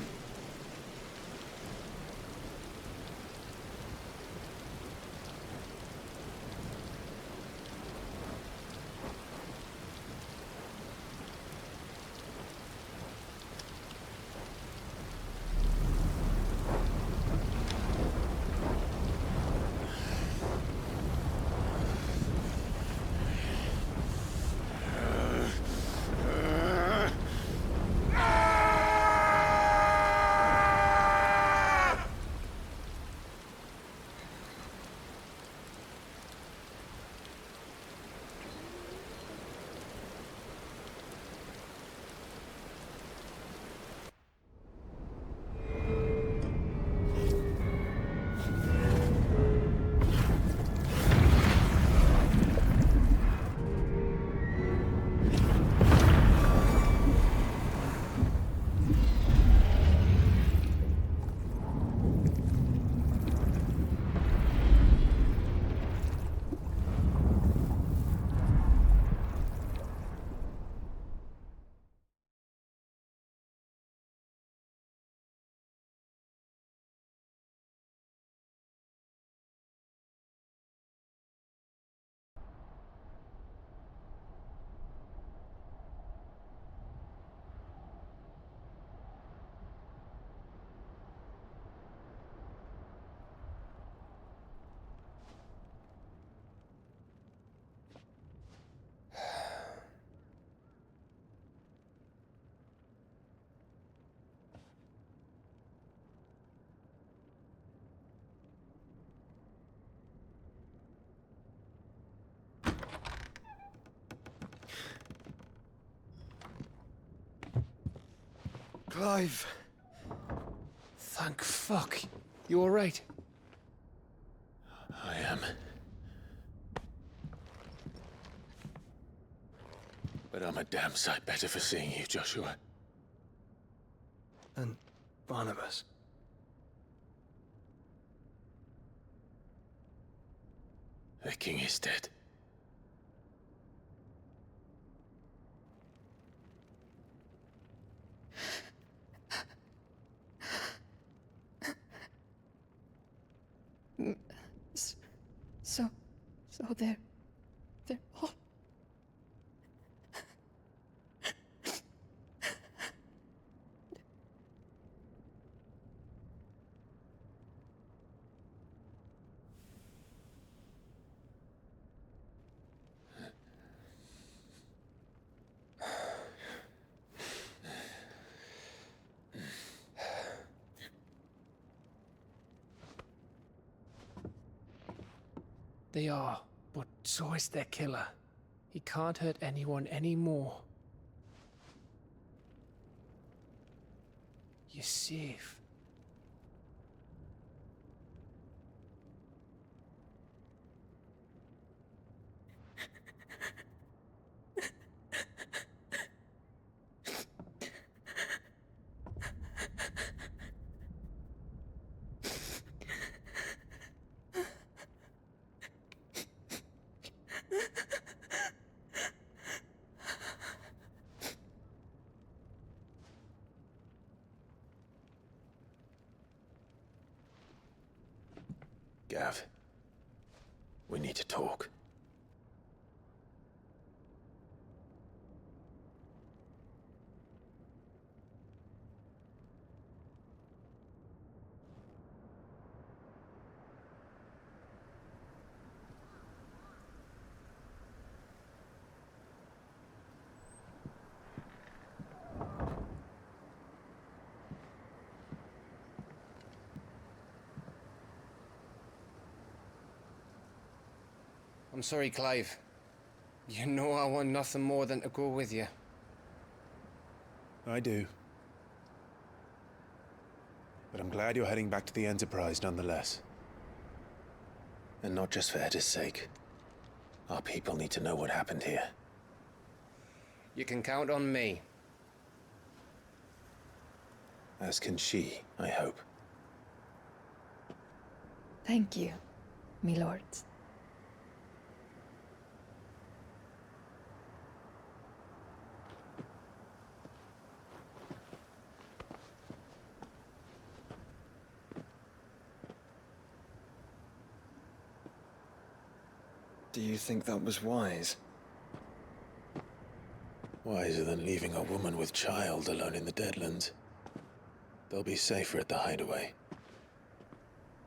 Clive! Thank fuck. You alright? I am. But I'm a damn sight better for seeing you, Joshua. And Barnabas. The king is dead. So they're all... They are, but so is their killer. He can't hurt anyone anymore. You're safe. Gav, we need to talk. sorry, Clive. You know I want nothing more than to go with you. I do. But I'm glad you're heading back to the Enterprise nonetheless. And not just for Etta's sake. Our people need to know what happened here. You can count on me. As can she, I hope. Thank you, me lords. Do you think that was wise? Wiser than leaving a woman with child alone in the Deadlands. They'll be safer at the hideaway.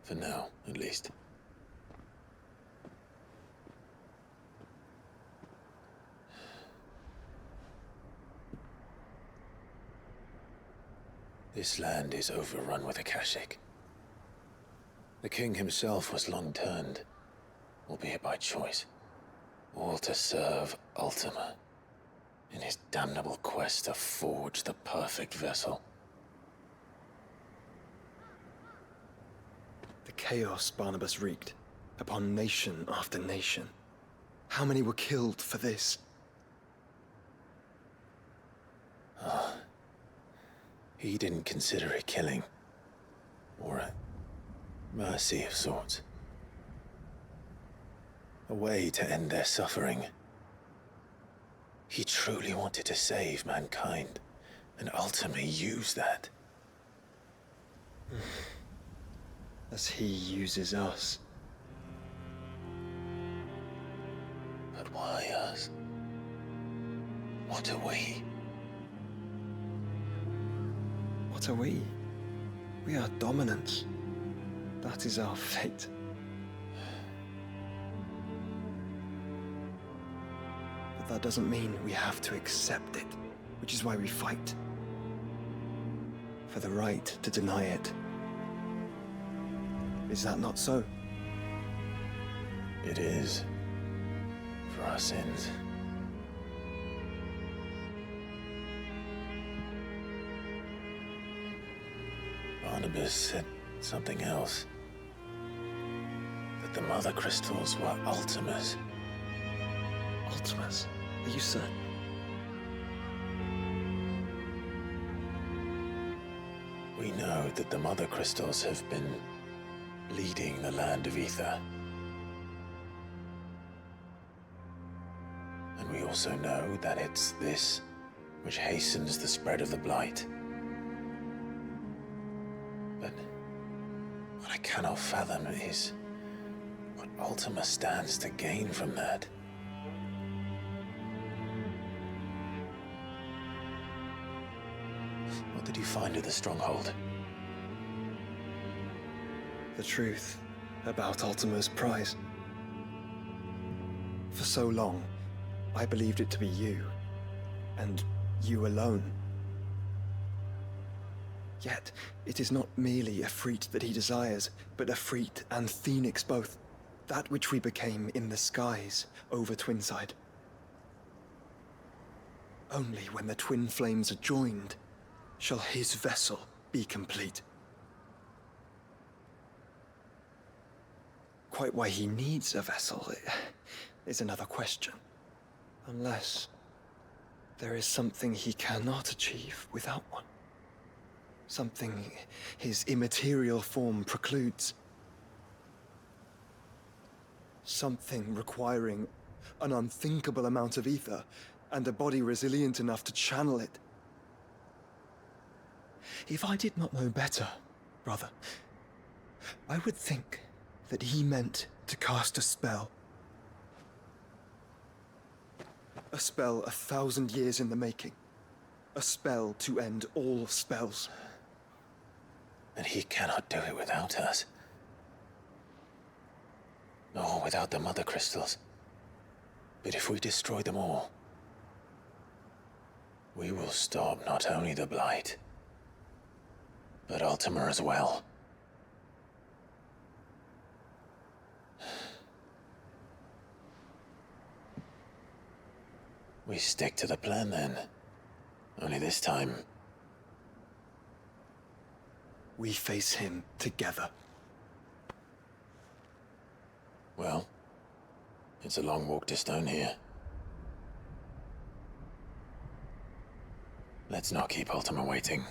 For now, at least. This land is overrun with Akashic. The king himself was long turned, albeit by choice, all to serve Ultima, in his damnable quest to forge the perfect vessel. The chaos Barnabas wreaked upon nation after nation. How many were killed for this? He didn't consider it killing, or a mercy of sorts. A way to end their suffering. He truly wanted to save mankind, and ultimately use that. As he uses us. But why us? What are we? What are we? We are dominants. That is our fate. But that doesn't mean we have to accept it, which is why we fight. For the right to deny it. Is that not so? It is. For our sins. Barnabas said something else. That the Mother Crystals were Ultimas. Ultimas? Are you certain? We know that the Mother Crystals have been leading the land of Ether. And we also know that it's this which hastens the spread of the Blight. But what I cannot fathom is what Ultima stands to gain from that. What did you find at the Stronghold? The truth about Ultima's prize. For so long, I believed it to be you, and you alone. Yet, it is not merely Ifrit that he desires, but Ifrit and Phoenix both. That which we became in the skies over Twinside. Only when the twin flames are joined shall his vessel be complete. Quite why he needs a vessel is another question. Unless there is something he cannot achieve without one. Something his immaterial form precludes. Something requiring an unthinkable amount of ether and a body resilient enough to channel it. If I did not know better, brother, I would think that he meant to cast a spell. A spell 1,000 years in the making. A spell to end all spells. And he cannot do it without us. Nor without the Mother Crystals. But if we destroy them all, we will stop not only the Blight, but Ultima as well. We stick to the plan then. Only this time... we face him together. Well, it's a long walk to Stone here. Let's not keep Ultima waiting.